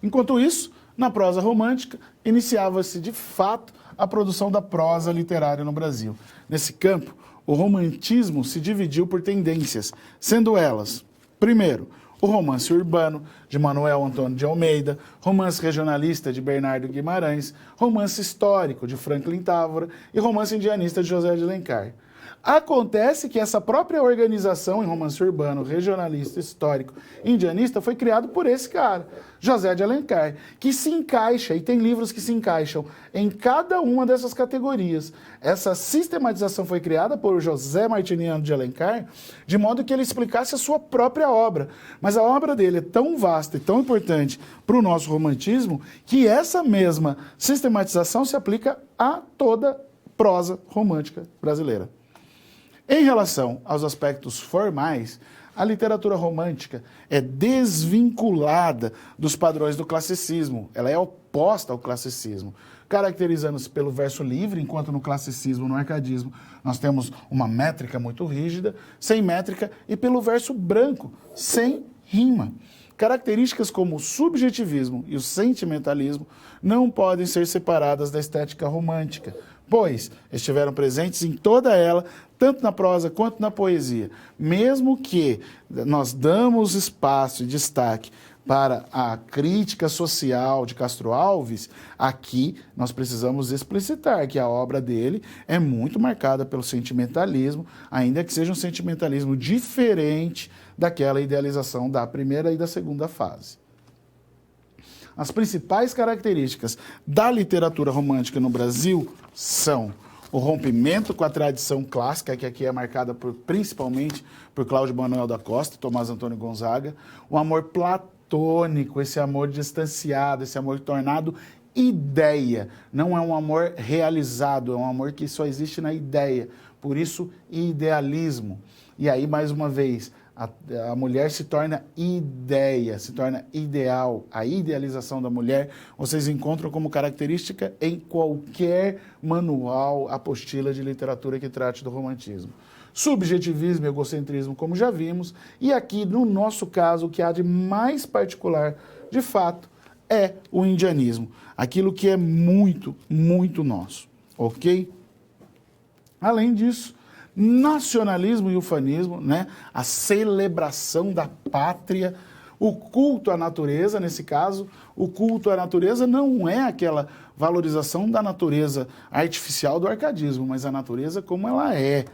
Enquanto isso, na prosa romântica, iniciava-se de fato a produção da prosa literária no Brasil. Nesse campo, o romantismo se dividiu por tendências, sendo elas, primeiro, o romance urbano, de Manuel Antônio de Almeida, romance regionalista, de Bernardo Guimarães, romance histórico, de Franklin Távora e romance indianista, de José de Alencar. Acontece que essa própria organização em romance urbano, regionalista, histórico, indianista, foi criado por esse cara, José de Alencar, que se encaixa, e tem livros que se encaixam em cada uma dessas categorias. Essa sistematização foi criada por José Martiniano de Alencar, de modo que ele explicasse a sua própria obra. Mas a obra dele é tão vasta e tão importante para o nosso romantismo, que essa mesma sistematização se aplica a toda prosa romântica brasileira. Em relação aos aspectos formais, a literatura romântica é desvinculada dos padrões do classicismo. Ela é oposta ao classicismo, caracterizando-se pelo verso livre, enquanto no classicismo, no arcadismo, nós temos uma métrica muito rígida, sem métrica, e pelo verso branco, sem rima. Características como o subjetivismo e o sentimentalismo não podem ser separadas da estética romântica, pois estiveram presentes em toda ela, tanto na prosa quanto na poesia. Mesmo que nós damos espaço e destaque para a crítica social de Castro Alves, aqui nós precisamos explicitar que a obra dele é muito marcada pelo sentimentalismo, ainda que seja um sentimentalismo diferente daquela idealização da primeira e da segunda fase. As principais características da literatura romântica no Brasil são o rompimento com a tradição clássica, que aqui é marcada principalmente por Cláudio Manuel da Costa e Tomás Antônio Gonzaga, o amor platônico, esse amor distanciado, esse amor tornado ideia. Não é um amor realizado, é um amor que só existe na ideia, por isso idealismo. E aí, mais uma vez, a mulher se torna ideia, se torna ideal. A idealização da mulher vocês encontram como característica em qualquer manual, apostila de literatura que trate do romantismo. subjetivismo e egocentrismo, como já vimos, e aqui, no nosso caso, o que há de mais particular, de fato, é o indianismo, aquilo que é muito, muito nosso, ok? Além disso, nacionalismo e ufanismo, né? A celebração da pátria, o culto à natureza, nesse caso, o culto à natureza não é aquela valorização da natureza artificial do arcadismo, mas a natureza como ela é.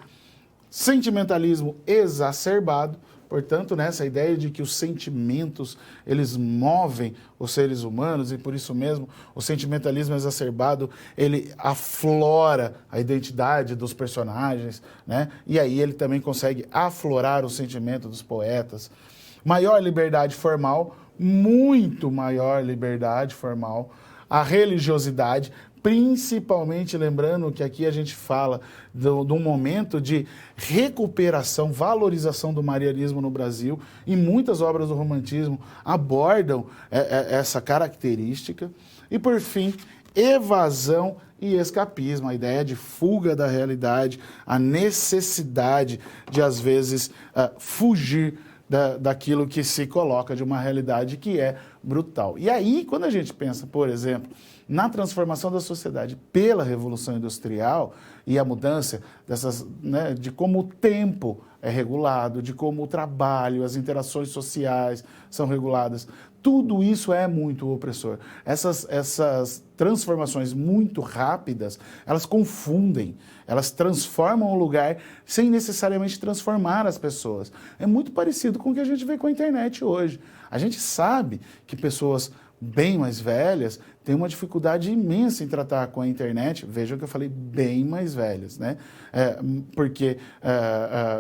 Sentimentalismo exacerbado, portanto, nessa ideia de que os sentimentos, eles movem os seres humanos e por isso mesmo o sentimentalismo exacerbado, ele aflora a identidade dos personagens, né? E aí ele também consegue aflorar o sentimento dos poetas. Maior liberdade formal, muito maior liberdade formal, a religiosidade, principalmente lembrando que aqui a gente fala de um momento de recuperação, valorização do marianismo no Brasil, e muitas obras do romantismo abordam essa característica. E, por fim, evasão e escapismo, a ideia de fuga da realidade, a necessidade de, às vezes, fugir daquilo que se coloca de uma realidade que é brutal. E aí, quando a gente pensa, por exemplo, na transformação da sociedade pela Revolução Industrial e a mudança dessas, né, de como o tempo é regulado, de como o trabalho, as interações sociais são reguladas, tudo isso é muito opressor. Essas transformações muito rápidas, elas confundem, elas transformam o lugar sem necessariamente transformar as pessoas. É muito parecido com o que a gente vê com a internet hoje. A gente sabe que pessoas bem mais velhas têm uma dificuldade imensa em tratar com a internet. Vejam que eu falei bem mais velhas, né? Porque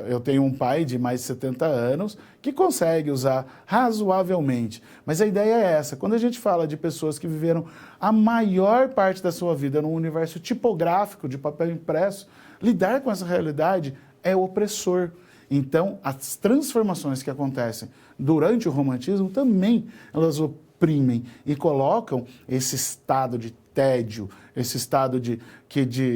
eu tenho um pai de mais de 70 anos que consegue usar razoavelmente. Mas a ideia é essa. Quando a gente fala de pessoas que viveram a maior parte da sua vida num universo tipográfico de papel impresso, lidar com essa realidade é opressor. Então, as transformações que acontecem durante o romantismo também elas oprimem e colocam esse estado de tédio, esse estado de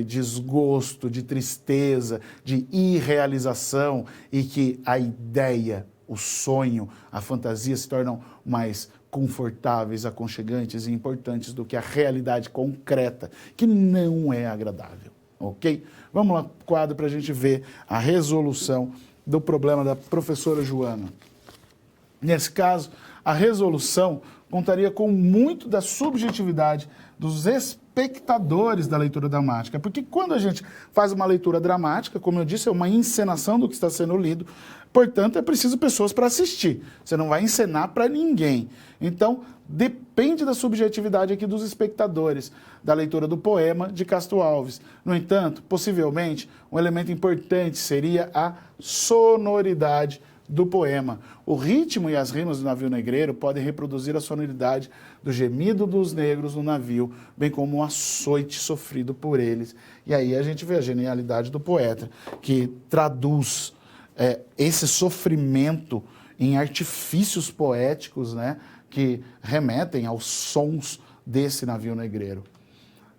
desgosto, de tristeza, de irrealização, e que a ideia, o sonho, a fantasia se tornam mais confortáveis, aconchegantes e importantes do que a realidade concreta, que não é agradável, ok? Vamos lá, quadro, para a gente ver a resolução do problema da professora Joana. Nesse caso, a resolução contaria com muito da subjetividade dos espectadores da leitura dramática, porque quando a gente faz uma leitura dramática, como eu disse, é uma encenação do que está sendo lido, portanto, é preciso pessoas para assistir. Você não vai encenar para ninguém. Então, depende da subjetividade aqui dos espectadores da leitura do poema de Castro Alves. No entanto, possivelmente, um elemento importante seria a sonoridade do poema. O ritmo e as rimas do navio negreiro podem reproduzir a sonoridade do gemido dos negros no navio, bem como o açoite sofrido por eles. E aí a gente vê a genialidade do poeta, que traduz esse sofrimento em artifícios poéticos, né, que remetem aos sons desse navio negreiro.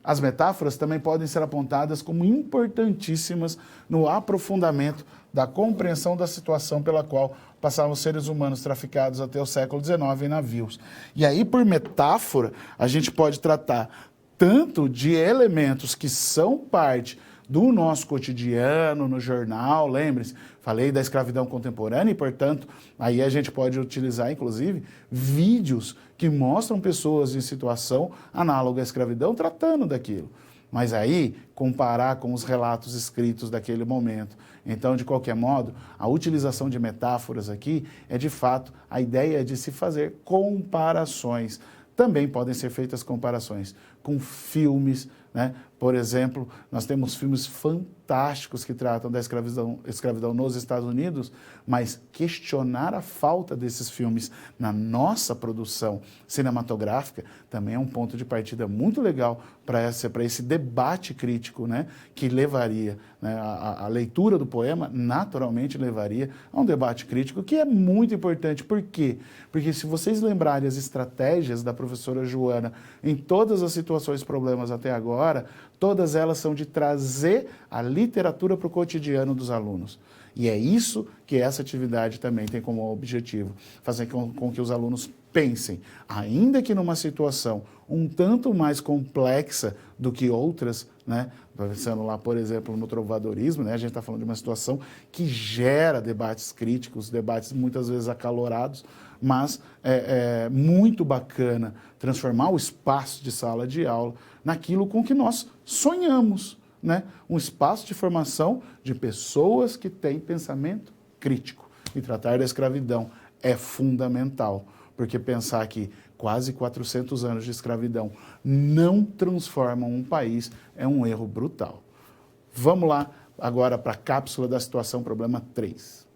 As metáforas também podem ser apontadas como importantíssimas no aprofundamento da compreensão da situação pela qual passavam os seres humanos traficados até o século XIX em navios. E aí, por metáfora, a gente pode tratar tanto de elementos que são parte do nosso cotidiano, no jornal, lembre-se, falei da escravidão contemporânea e, portanto, aí a gente pode utilizar, inclusive, vídeos que mostram pessoas em situação análoga à escravidão tratando daquilo. Mas aí, comparar com os relatos escritos daquele momento. Então, de qualquer modo, a utilização de metáforas aqui é, de fato, a ideia de se fazer comparações. Também podem ser feitas comparações com filmes, né? Por exemplo, nós temos filmes fantásticos que tratam da escravidão nos Estados Unidos, mas questionar a falta desses filmes na nossa produção cinematográfica também é um ponto de partida muito legal para esse debate crítico, né? Que levaria, né? A leitura do poema naturalmente levaria a um debate crítico que é muito importante. Por quê? Porque se vocês lembrarem as estratégias da professora Joana em todas as situações e problemas até agora, Todas elas são de trazer a literatura para o cotidiano dos alunos. E é isso que essa atividade também tem como objetivo, fazer com que os alunos pensem, ainda que numa situação um tanto mais complexa do que outras, né? Pensando lá, por exemplo, no trovadorismo, né? A gente está falando de uma situação que gera debates críticos, debates muitas vezes acalorados, mas é muito bacana transformar o espaço de sala de aula naquilo com que nós sonhamos, né? Um espaço de formação de pessoas que têm pensamento crítico. E tratar da escravidão é fundamental, porque pensar que quase 400 anos de escravidão não transformam um país é um erro brutal. Vamos lá agora para a cápsula da situação problema 3.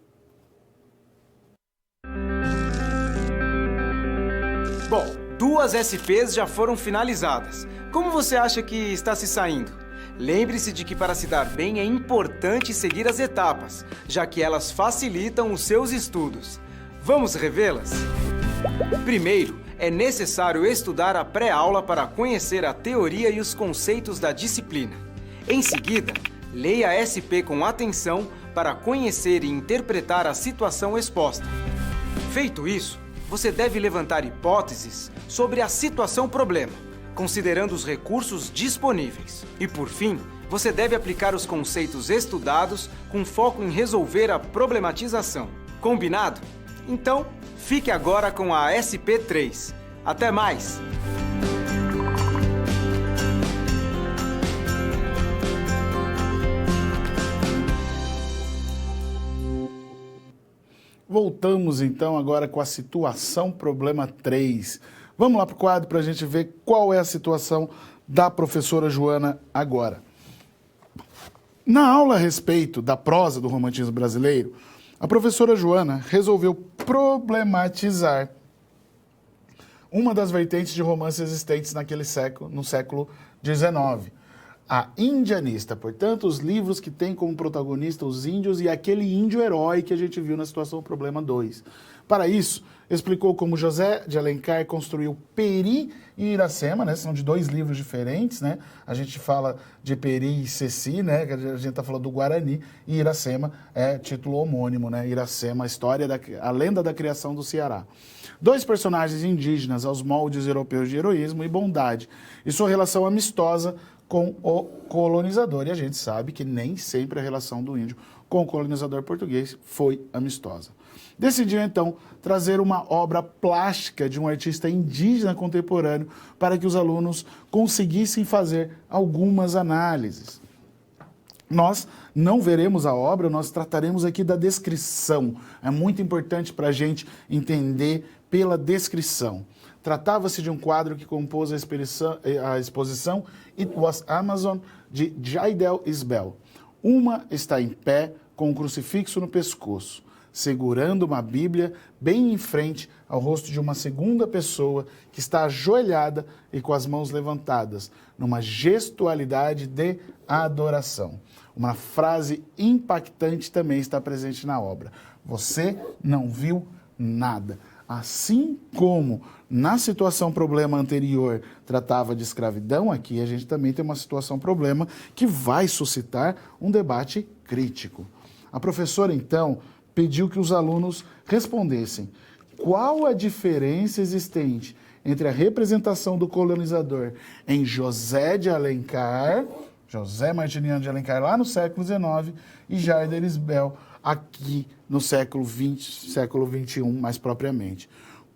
Bom, 2 SPs já foram finalizadas. Como você acha que está se saindo? Lembre-se de que para se dar bem é importante seguir as etapas, já que elas facilitam os seus estudos. Vamos revê-las? Primeiro, é necessário estudar a pré-aula para conhecer a teoria e os conceitos da disciplina. Em seguida, leia a SP com atenção para conhecer e interpretar a situação exposta. Feito isso, você deve levantar hipóteses sobre a situação-problema, considerando os recursos disponíveis. E, por fim, você deve aplicar os conceitos estudados com foco em resolver a problematização. Combinado? Então, fique agora com a SP3. Até mais! Voltamos então agora com a situação problema 3. Vamos lá para o quadro para a gente ver qual é a situação da professora Joana agora. Na aula a respeito da prosa do romantismo brasileiro, a professora Joana resolveu problematizar uma das vertentes de romance existentes naquele século, no século XIX. A indianista, portanto, os livros que têm como protagonista os índios e aquele índio herói que a gente viu na situação problema 2. Para isso, explicou como José de Alencar construiu Peri e Iracema, né? São de 2 livros diferentes, né? A gente fala de Peri e Ceci, né? A gente está falando do Guarani, e Iracema é título homônimo, né? Iracema, a lenda da criação do Ceará. 2 personagens indígenas aos moldes europeus de heroísmo e bondade, e sua relação amistosa com o colonizador. E a gente sabe que nem sempre a relação do índio com o colonizador português foi amistosa. Decidiu, então, trazer uma obra plástica de um artista indígena contemporâneo para que os alunos conseguissem fazer algumas análises. Nós não veremos a obra, nós trataremos aqui da descrição. É muito importante para a gente entender pela descrição. Tratava-se de um quadro que compôs a exposição It Was Amazon, de Jaidel Isbell. Uma está em pé, com um crucifixo no pescoço, segurando uma Bíblia bem em frente ao rosto de uma segunda pessoa que está ajoelhada e com as mãos levantadas, numa gestualidade de adoração. Uma frase impactante também está presente na obra. Você não viu nada. Assim como na situação problema anterior tratava de escravidão, aqui a gente também tem uma situação problema que vai suscitar um debate crítico. A professora, então, pediu que os alunos respondessem qual a diferença existente entre a representação do colonizador em José de Alencar, José Martiniano de Alencar, lá no século XIX, e Jaidel Isbell, aqui no século XX, século XXI, mais propriamente.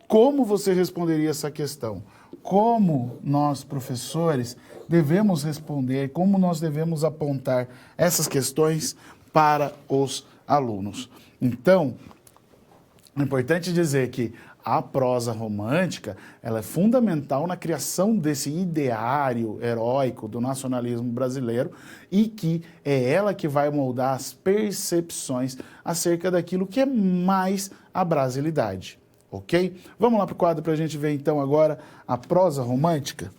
Como você responderia essa questão? Como nós, professores, devemos responder, como nós devemos apontar essas questões para os alunos? Então, é importante dizer que a prosa romântica, ela é fundamental na criação desse ideário heróico do nacionalismo brasileiro e que é ela que vai moldar as percepções acerca daquilo que é mais a brasilidade, ok? Vamos lá para o quadro para a gente ver então agora a prosa romântica.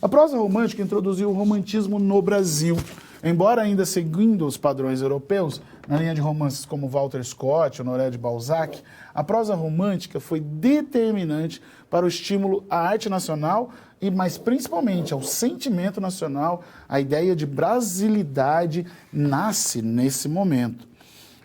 A prosa romântica introduziu o romantismo no Brasil. Embora ainda seguindo os padrões europeus, na linha de romances como Walter Scott, Honoré de Balzac, a prosa romântica foi determinante para o estímulo à arte nacional e, mais principalmente, ao sentimento nacional. A ideia de brasilidade nasce nesse momento.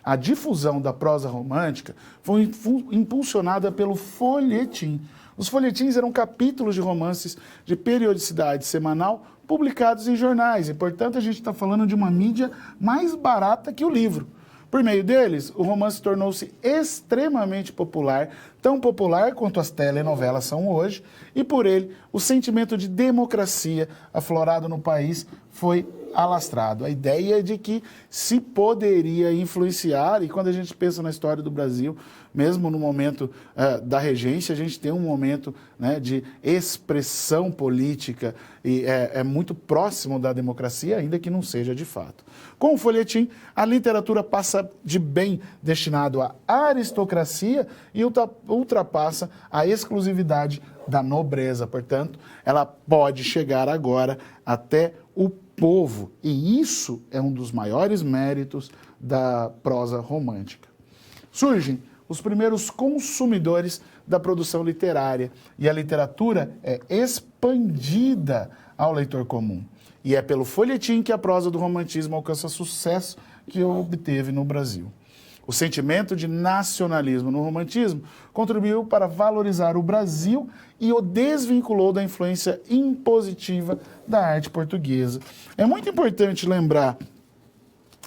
A difusão da prosa romântica foi impulsionada pelo folhetim. Os folhetins eram capítulos de romances de periodicidade semanal publicados em jornais, e, portanto, a gente está falando de uma mídia mais barata que o livro. Por meio deles, o romance tornou-se extremamente popular, tão popular quanto as telenovelas são hoje, e por ele, o sentimento de democracia aflorado no país foi alastrado. A ideia de que se poderia influenciar, e quando a gente pensa na história do Brasil, mesmo no momento da regência, a gente tem um momento, né, de expressão política e é muito próximo da democracia, ainda que não seja de fato. Com o folhetim, a literatura passa de bem destinado à aristocracia e ultrapassa a exclusividade da nobreza. Portanto, ela pode chegar agora até o povo. E isso é um dos maiores méritos da prosa romântica. Surgem os primeiros consumidores da produção literária e a literatura é expandida ao leitor comum. E é pelo folhetim que a prosa do romantismo alcança sucesso que obteve no Brasil. O sentimento de nacionalismo no romantismo contribuiu para valorizar o Brasil e o desvinculou da influência impositiva da arte portuguesa. É muito importante lembrar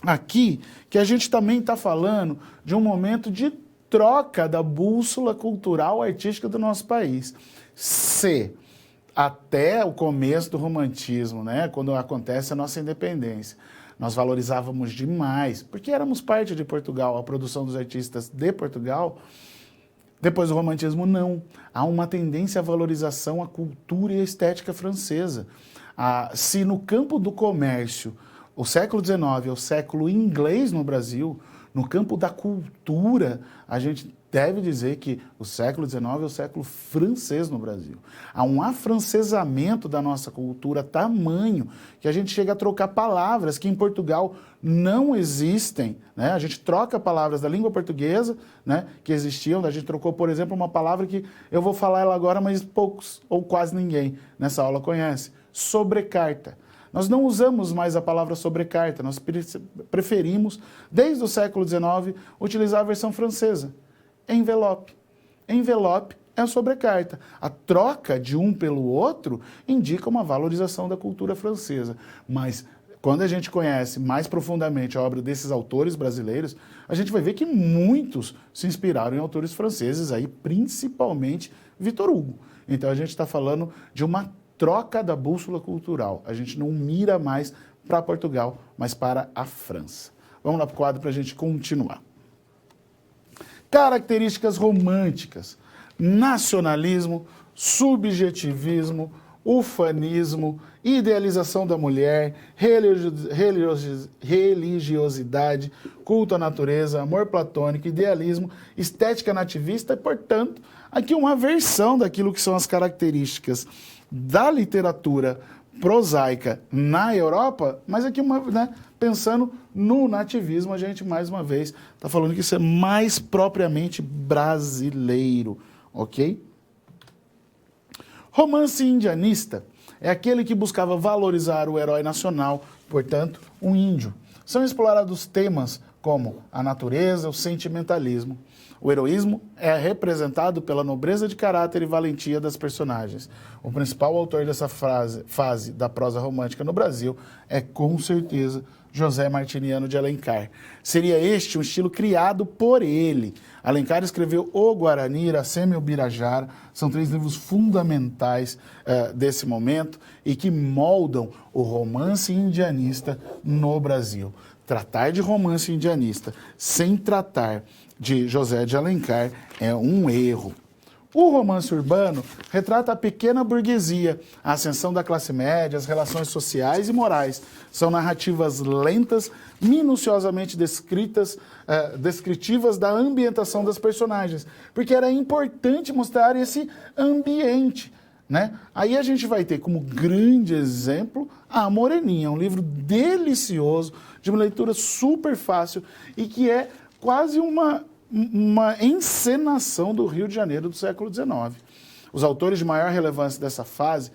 aqui que a gente também está falando de um momento de troca da bússola cultural artística do nosso país. Se até o começo do romantismo, né, quando acontece a nossa independência, nós valorizávamos demais, porque éramos parte de Portugal, a produção dos artistas de Portugal. Depois do romantismo, não. Há uma tendência à valorização à cultura e à estética francesa. Se no campo do comércio o século XIX é o século inglês no Brasil, no campo da cultura, a gente deve dizer que o século XIX é o século francês no Brasil. Há um afrancesamento da nossa cultura tamanho que a gente chega a trocar palavras que em Portugal não existem, né? A gente troca palavras da língua portuguesa, né, que existiam. A gente trocou, por exemplo, uma palavra que eu vou falar ela agora, mas poucos ou quase ninguém nessa aula conhece. Sobrecarta. Nós não usamos mais a palavra sobrecarta, nós preferimos, desde o século XIX, utilizar a versão francesa. Envelope. Envelope é a sobrecarta. A troca de um pelo outro indica uma valorização da cultura francesa. Mas quando a gente conhece mais profundamente a obra desses autores brasileiros, a gente vai ver que muitos se inspiraram em autores franceses, aí, principalmente Victor Hugo. Então a gente está falando de uma troca da bússola cultural. A gente não mira mais para Portugal, mas para a França. Vamos lá para o quadro para a gente continuar. Características românticas: nacionalismo, subjetivismo, ufanismo, idealização da mulher, religiosidade, culto à natureza, amor platônico, idealismo, estética nativista e, portanto, aqui uma versão daquilo que são as características da literatura prosaica na Europa, mas aqui, pensando no nativismo, a gente, mais uma vez, está falando que isso é mais propriamente brasileiro, ok? Romance indianista é aquele que buscava valorizar o herói nacional, portanto, um índio. São explorados temas como a natureza, o sentimentalismo. O heroísmo é representado pela nobreza de caráter e valentia das personagens. O principal autor dessa fase da prosa romântica no Brasil é, com certeza, José Martiniano de Alencar. Seria este um estilo criado por ele. Alencar escreveu O Guarani, Iracema e o Birajara. São 3 livros fundamentais desse momento e que moldam o romance indianista no Brasil. Tratar de romance indianista sem tratar de José de Alencar é um erro. O romance urbano retrata a pequena burguesia, a ascensão da classe média, as relações sociais e morais. São narrativas lentas, minuciosamente descritivas da ambientação das personagens, porque era importante mostrar esse ambiente, né? Aí a gente vai ter como grande exemplo a Moreninha, um livro delicioso, de uma leitura super fácil e que é quase uma encenação do Rio de Janeiro do século XIX. Os autores de maior relevância dessa fase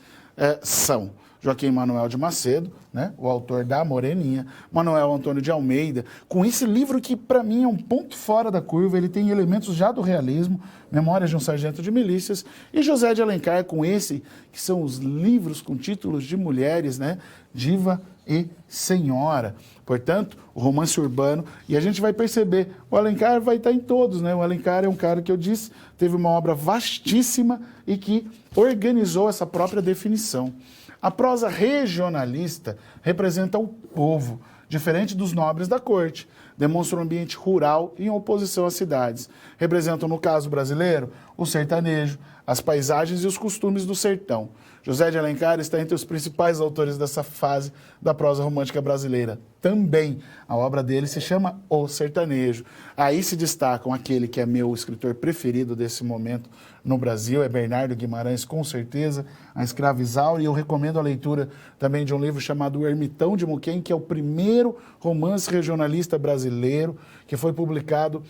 são Joaquim Manuel de Macedo, né, o autor da Moreninha, Manuel Antônio de Almeida, com esse livro que, para mim, é um ponto fora da curva, ele tem elementos já do realismo, Memórias de um Sargento de Milícias, e José de Alencar com esse, que são os livros com títulos de mulheres, né, Diva e Senhora. Portanto, o romance urbano, e a gente vai perceber, o Alencar vai estar em todos, né? O Alencar é um cara que eu disse, teve uma obra vastíssima e que organizou essa própria definição. A prosa regionalista representa o povo, diferente dos nobres da corte. Demonstra um ambiente rural em oposição às cidades. Representam, no caso brasileiro, o sertanejo, as paisagens e os costumes do sertão. José de Alencar está entre os principais autores dessa fase da prosa romântica brasileira. Também a obra dele se chama O Sertanejo. Aí se destacam aquele que é meu escritor preferido desse momento no Brasil, é Bernardo Guimarães, com certeza, A Escrava Isaura, e eu recomendo a leitura também de um livro chamado O Ermitão de Muquem, que é o primeiro romance regionalista brasileiro, que foi publicado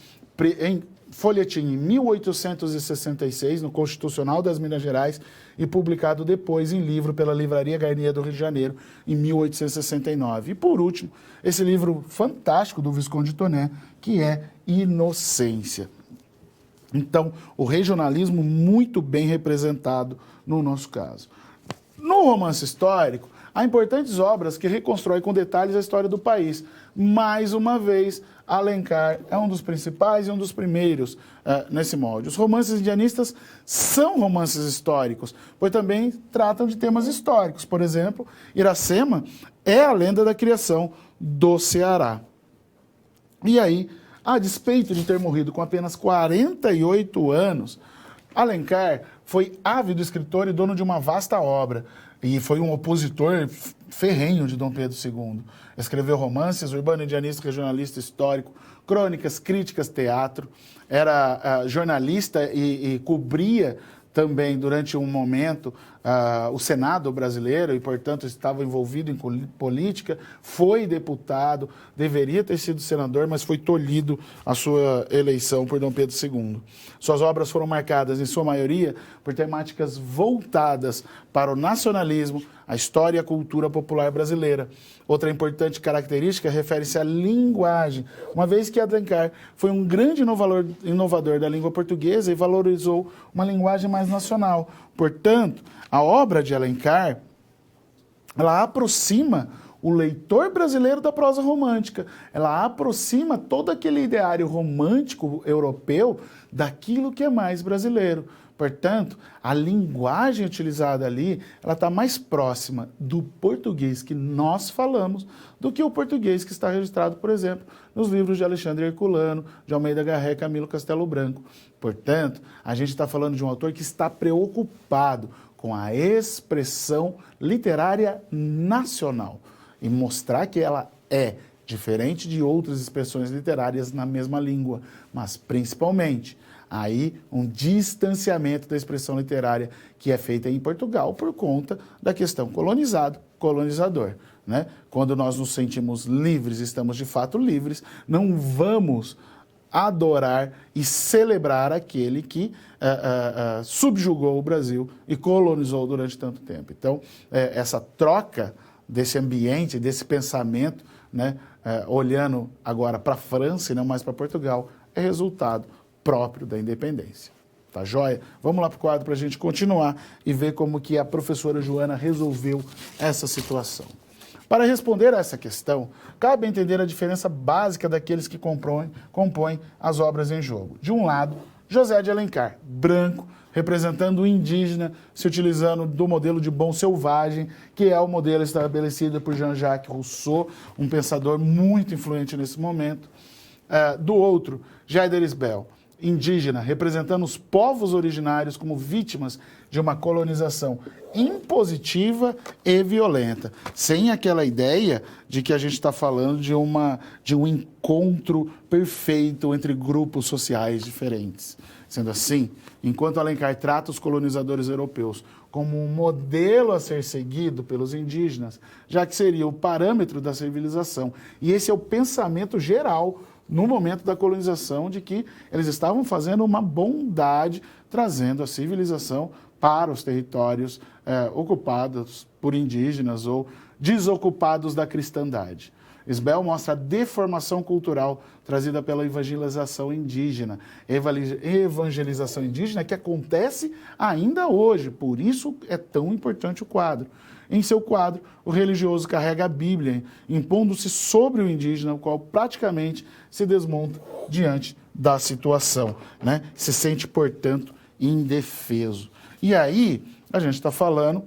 em folhetim em 1866, no Constitucional das Minas Gerais, e publicado depois em livro pela Livraria Garnier do Rio de Janeiro, em 1869. E, por último, esse livro fantástico do Visconde Toné, que é Inocência. Então, o regionalismo muito bem representado no nosso caso. No romance histórico, há importantes obras que reconstroem com detalhes a história do país. Mais uma vez, Alencar é um dos principais e um dos primeiros nesse molde. Os romances indianistas são romances históricos, pois também tratam de temas históricos. Por exemplo, Iracema é a lenda da criação do Ceará. E aí, a despeito de ter morrido com apenas 48 anos, Alencar foi ávido escritor e dono de uma vasta obra, e foi um opositor ferrenho de Dom Pedro II. Escreveu romances, urbano, indianista, regionalista, histórico, crônicas, críticas, teatro. Era jornalista e cobria também, durante um momento, o Senado brasileiro e, portanto, estava envolvido em política. Foi deputado, deveria ter sido senador, mas foi tolhido a sua eleição por Dom Pedro II. Suas obras foram marcadas, em sua maioria, por temáticas voltadas para o nacionalismo, a história e a cultura popular brasileira. Outra importante característica refere-se à linguagem, uma vez que Alencar foi um grande inovador da língua portuguesa e valorizou uma linguagem mais nacional. Portanto, a obra de Alencar, ela aproxima o leitor brasileiro da prosa romântica. Ela aproxima todo aquele ideário romântico europeu daquilo que é mais brasileiro. Portanto, a linguagem utilizada ali, ela está mais próxima do português que nós falamos do que o português que está registrado, por exemplo, nos livros de Alexandre Herculano, de Almeida Garré, Camilo Castelo Branco. Portanto, a gente está falando de um autor que está preocupado com a expressão literária nacional e mostrar que ela é diferente de outras expressões literárias na mesma língua, mas principalmente aí um distanciamento da expressão literária que é feita em Portugal por conta da questão colonizador, né? Quando nós nos sentimos livres, estamos de fato livres, não vamos adorar e celebrar aquele que subjugou o Brasil e colonizou durante tanto tempo. Então, essa troca desse ambiente, desse pensamento, né, olhando agora para a França e não mais para Portugal, é resultado próprio da independência. Tá joia? Vamos lá para o quadro para a gente continuar e ver como que a professora Joana resolveu essa situação. Para responder a essa questão, cabe entender a diferença básica daqueles que compõem as obras em jogo. De um lado, José de Alencar, branco, representando o indígena, se utilizando do modelo de bom selvagem, que é o modelo estabelecido por Jean-Jacques Rousseau, um pensador muito influente nesse momento. Do outro, Jair Derisbel, indígena, representando os povos originários como vítimas de uma colonização impositiva e violenta, sem aquela ideia de que a gente está falando de um encontro perfeito entre grupos sociais diferentes. Sendo assim, enquanto Alencar trata os colonizadores europeus como um modelo a ser seguido pelos indígenas, já que seria o parâmetro da civilização, e esse é o pensamento geral no momento da colonização, de que eles estavam fazendo uma bondade, trazendo a civilização para os territórios ocupados por indígenas ou desocupados da cristandade. Isbel mostra a deformação cultural trazida pela evangelização indígena. Evangelização indígena que acontece ainda hoje, por isso é tão importante o quadro. Em seu quadro, o religioso carrega a Bíblia, impondo-se sobre o indígena, o qual praticamente se desmonta diante da situação, né? Se sente, portanto, indefeso. E aí, a gente está falando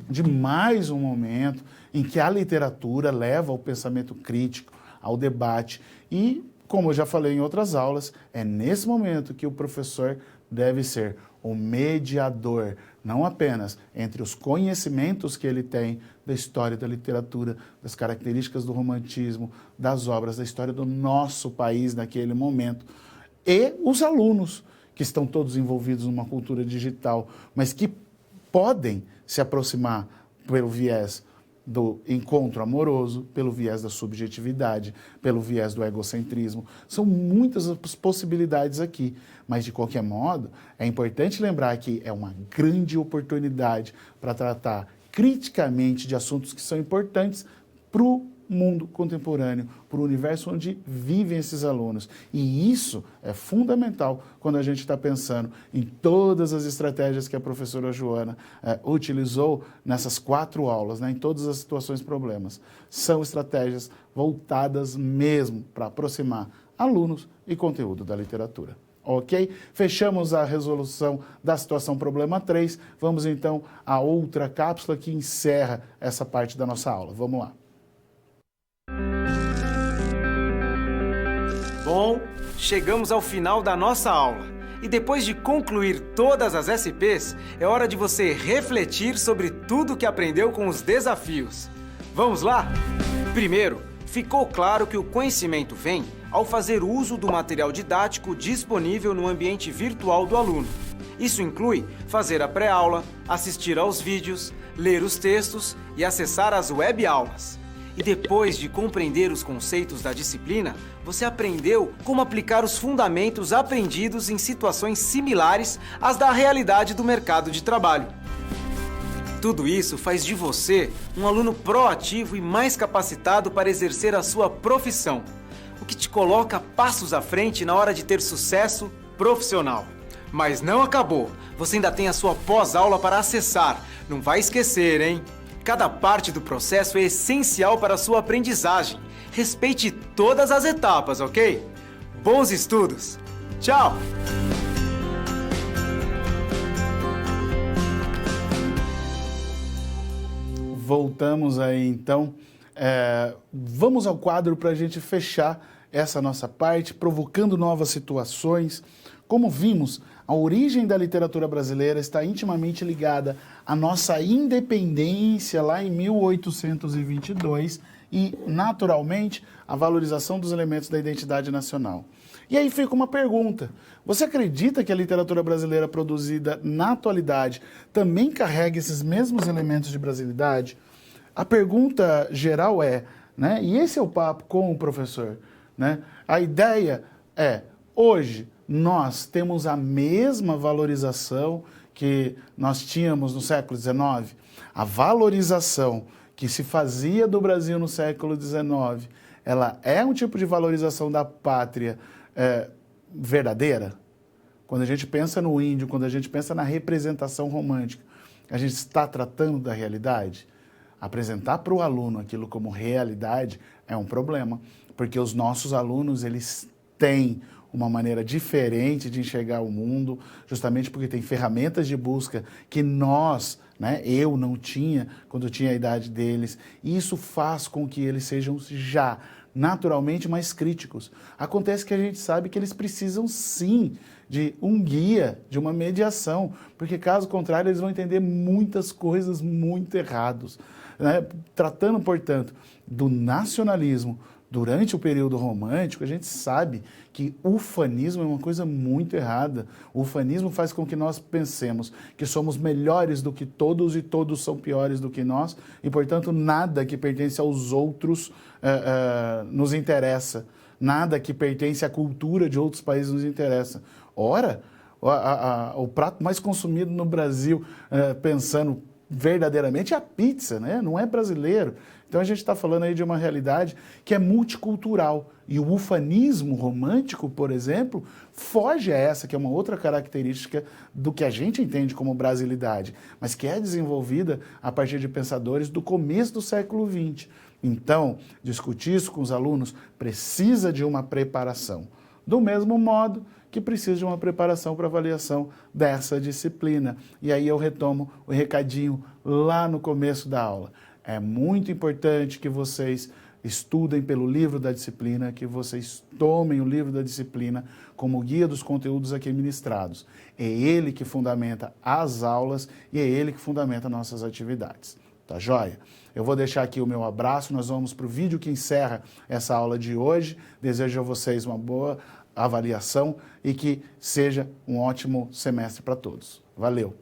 de mais um momento em que a literatura leva ao pensamento crítico, ao debate. E, como eu já falei em outras aulas, é nesse momento que o professor deve ser o mediador, não apenas entre os conhecimentos que ele tem da história da literatura, das características do romantismo, das obras, da história do nosso país naquele momento, e os alunos, que estão todos envolvidos numa cultura digital, mas que podem se aproximar pelo viés do encontro amoroso, pelo viés da subjetividade, pelo viés do egocentrismo. São muitas as possibilidades aqui, mas de qualquer modo, é importante lembrar que é uma grande oportunidade para tratar criticamente de assuntos que são importantes para o mundo contemporâneo, para o universo onde vivem esses alunos. E isso é fundamental quando a gente está pensando em todas as estratégias que a professora Joana utilizou nessas 4 aulas, né, em todas as situações problemas. São estratégias voltadas mesmo para aproximar alunos e conteúdo da literatura. Ok? Fechamos a resolução da situação problema 3. Vamos então à outra cápsula que encerra essa parte da nossa aula. Vamos lá. Bom, chegamos ao final da nossa aula. E depois de concluir todas as SPs, é hora de você refletir sobre tudo que aprendeu com os desafios. Vamos lá? Primeiro, ficou claro que o conhecimento vem ao fazer uso do material didático disponível no ambiente virtual do aluno. Isso inclui fazer a pré-aula, assistir aos vídeos, ler os textos e acessar as web-aulas. E depois de compreender os conceitos da disciplina, você aprendeu como aplicar os fundamentos aprendidos em situações similares às da realidade do mercado de trabalho. Tudo isso faz de você um aluno proativo e mais capacitado para exercer a sua profissão, o que te coloca passos à frente na hora de ter sucesso profissional. Mas não acabou, você ainda tem a sua pós-aula para acessar, não vai esquecer, hein? Cada parte do processo é essencial para a sua aprendizagem. Respeite todas as etapas, ok? Bons estudos! Tchau! Voltamos aí, então. Vamos ao quadro para a gente fechar essa nossa parte, provocando novas situações. Como vimos, a origem da literatura brasileira está intimamente ligada à nossa independência lá em 1822 e, naturalmente, à valorização dos elementos da identidade nacional. E aí fica uma pergunta: você acredita que a literatura brasileira produzida na atualidade também carrega esses mesmos elementos de brasilidade? A pergunta geral é, né? E esse é o papo com o professor, né? A ideia é, hoje, nós temos a mesma valorização que nós tínhamos no século XIX. A valorização que se fazia do Brasil no século XIX, ela é um tipo de valorização da pátria verdadeira? Quando a gente pensa no índio, quando a gente pensa na representação romântica, a gente está tratando da realidade? Apresentar para o aluno aquilo como realidade é um problema, porque os nossos alunos, eles têm uma maneira diferente de enxergar o mundo, justamente porque tem ferramentas de busca que nós, né, eu não tinha quando tinha a idade deles, e isso faz com que eles sejam já naturalmente mais críticos. Acontece que a gente sabe que eles precisam sim de um guia, de uma mediação, porque caso contrário eles vão entender muitas coisas muito erradas, né? Tratando, portanto, do nacionalismo durante o período romântico, a gente sabe que o ufanismo é uma coisa muito errada. O ufanismo faz com que nós pensemos que somos melhores do que todos e todos são piores do que nós e, portanto, nada que pertence aos outros nos interessa. Nada que pertence à cultura de outros países nos interessa. Ora, o prato mais consumido no Brasil, pensando verdadeiramente, é a pizza, né? Não é brasileiro. Então a gente está falando aí de uma realidade que é multicultural. E o ufanismo romântico, por exemplo, foge a essa, que é uma outra característica do que a gente entende como brasilidade, mas que é desenvolvida a partir de pensadores do começo do século XX. Então, discutir isso com os alunos precisa de uma preparação. Do mesmo modo que precisa de uma preparação para avaliação dessa disciplina. E aí eu retomo o recadinho lá no começo da aula. É muito importante que vocês estudem pelo livro da disciplina, que vocês tomem o livro da disciplina como guia dos conteúdos aqui ministrados. É ele que fundamenta as aulas e é ele que fundamenta nossas atividades. Tá joia? Eu vou deixar aqui o meu abraço, nós vamos para o vídeo que encerra essa aula de hoje. Desejo a vocês uma boa avaliação e que seja um ótimo semestre para todos. Valeu!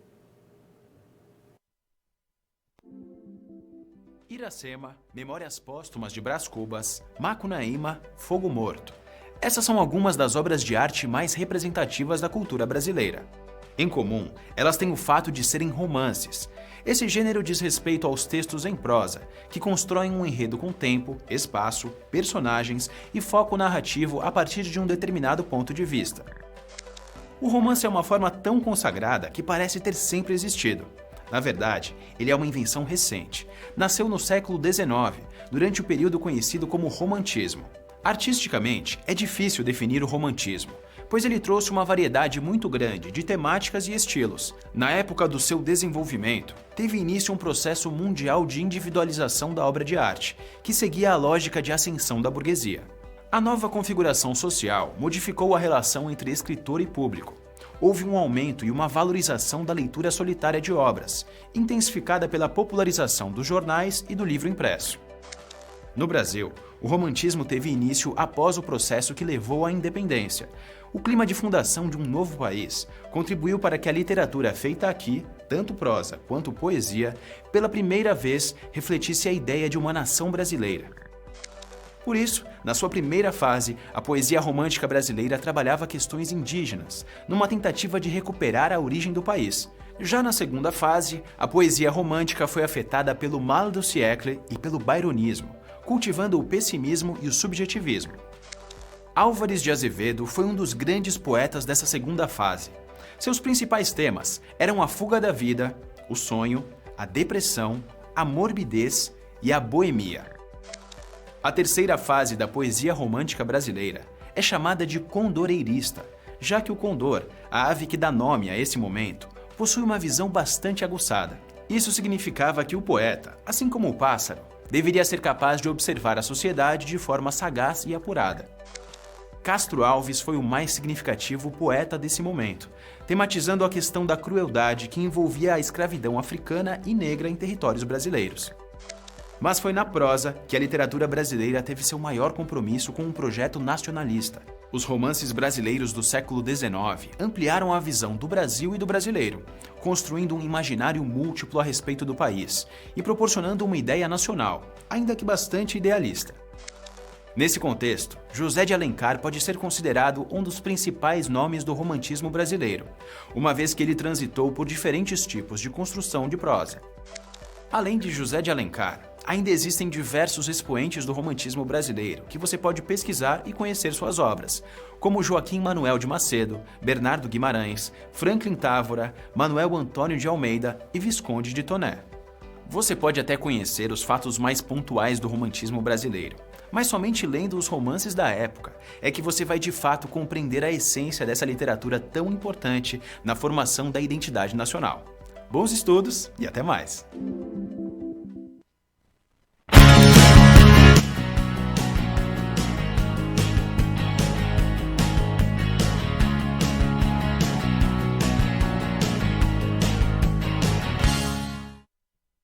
Iracema, Memórias Póstumas de Brás Cubas, Macunaíma, Fogo Morto. Essas são algumas das obras de arte mais representativas da cultura brasileira. Em comum, elas têm o fato de serem romances. Esse gênero diz respeito aos textos em prosa, que constroem um enredo com tempo, espaço, personagens e foco narrativo a partir de um determinado ponto de vista. O romance é uma forma tão consagrada que parece ter sempre existido. Na verdade, ele é uma invenção recente. Nasceu no século XIX, durante o período conhecido como Romantismo. Artisticamente, é difícil definir o romantismo, pois ele trouxe uma variedade muito grande de temáticas e estilos. Na época do seu desenvolvimento, teve início um processo mundial de individualização da obra de arte, que seguia a lógica de ascensão da burguesia. A nova configuração social modificou a relação entre escritor e público. Houve um aumento e uma valorização da leitura solitária de obras, intensificada pela popularização dos jornais e do livro impresso. No Brasil, o romantismo teve início após o processo que levou à independência. O clima de fundação de um novo país contribuiu para que a literatura feita aqui, tanto prosa quanto poesia, pela primeira vez refletisse a ideia de uma nação brasileira. Por isso, na sua primeira fase, a poesia romântica brasileira trabalhava questões indígenas, numa tentativa de recuperar a origem do país. Já na segunda fase, a poesia romântica foi afetada pelo mal do siècle e pelo byronismo, cultivando o pessimismo e o subjetivismo. Álvares de Azevedo foi um dos grandes poetas dessa segunda fase. Seus principais temas eram a fuga da vida, o sonho, a depressão, a morbidez e a boemia. A terceira fase da poesia romântica brasileira é chamada de condoreirista, já que o condor, a ave que dá nome a esse momento, possui uma visão bastante aguçada. Isso significava que o poeta, assim como o pássaro, deveria ser capaz de observar a sociedade de forma sagaz e apurada. Castro Alves foi o mais significativo poeta desse momento, tematizando a questão da crueldade que envolvia a escravidão africana e negra em territórios brasileiros. Mas foi na prosa que a literatura brasileira teve seu maior compromisso com um projeto nacionalista. Os romances brasileiros do século XIX ampliaram a visão do Brasil e do brasileiro, construindo um imaginário múltiplo a respeito do país e proporcionando uma ideia nacional, ainda que bastante idealista. Nesse contexto, José de Alencar pode ser considerado um dos principais nomes do romantismo brasileiro, uma vez que ele transitou por diferentes tipos de construção de prosa. Além de José de Alencar, ainda existem diversos expoentes do romantismo brasileiro que você pode pesquisar e conhecer suas obras, como Joaquim Manuel de Macedo, Bernardo Guimarães, Franklin Távora, Manuel Antônio de Almeida e Visconde de Toné. Você pode até conhecer os fatos mais pontuais do romantismo brasileiro, mas somente lendo os romances da época é que você vai de fato compreender a essência dessa literatura tão importante na formação da identidade nacional. Bons estudos e até mais!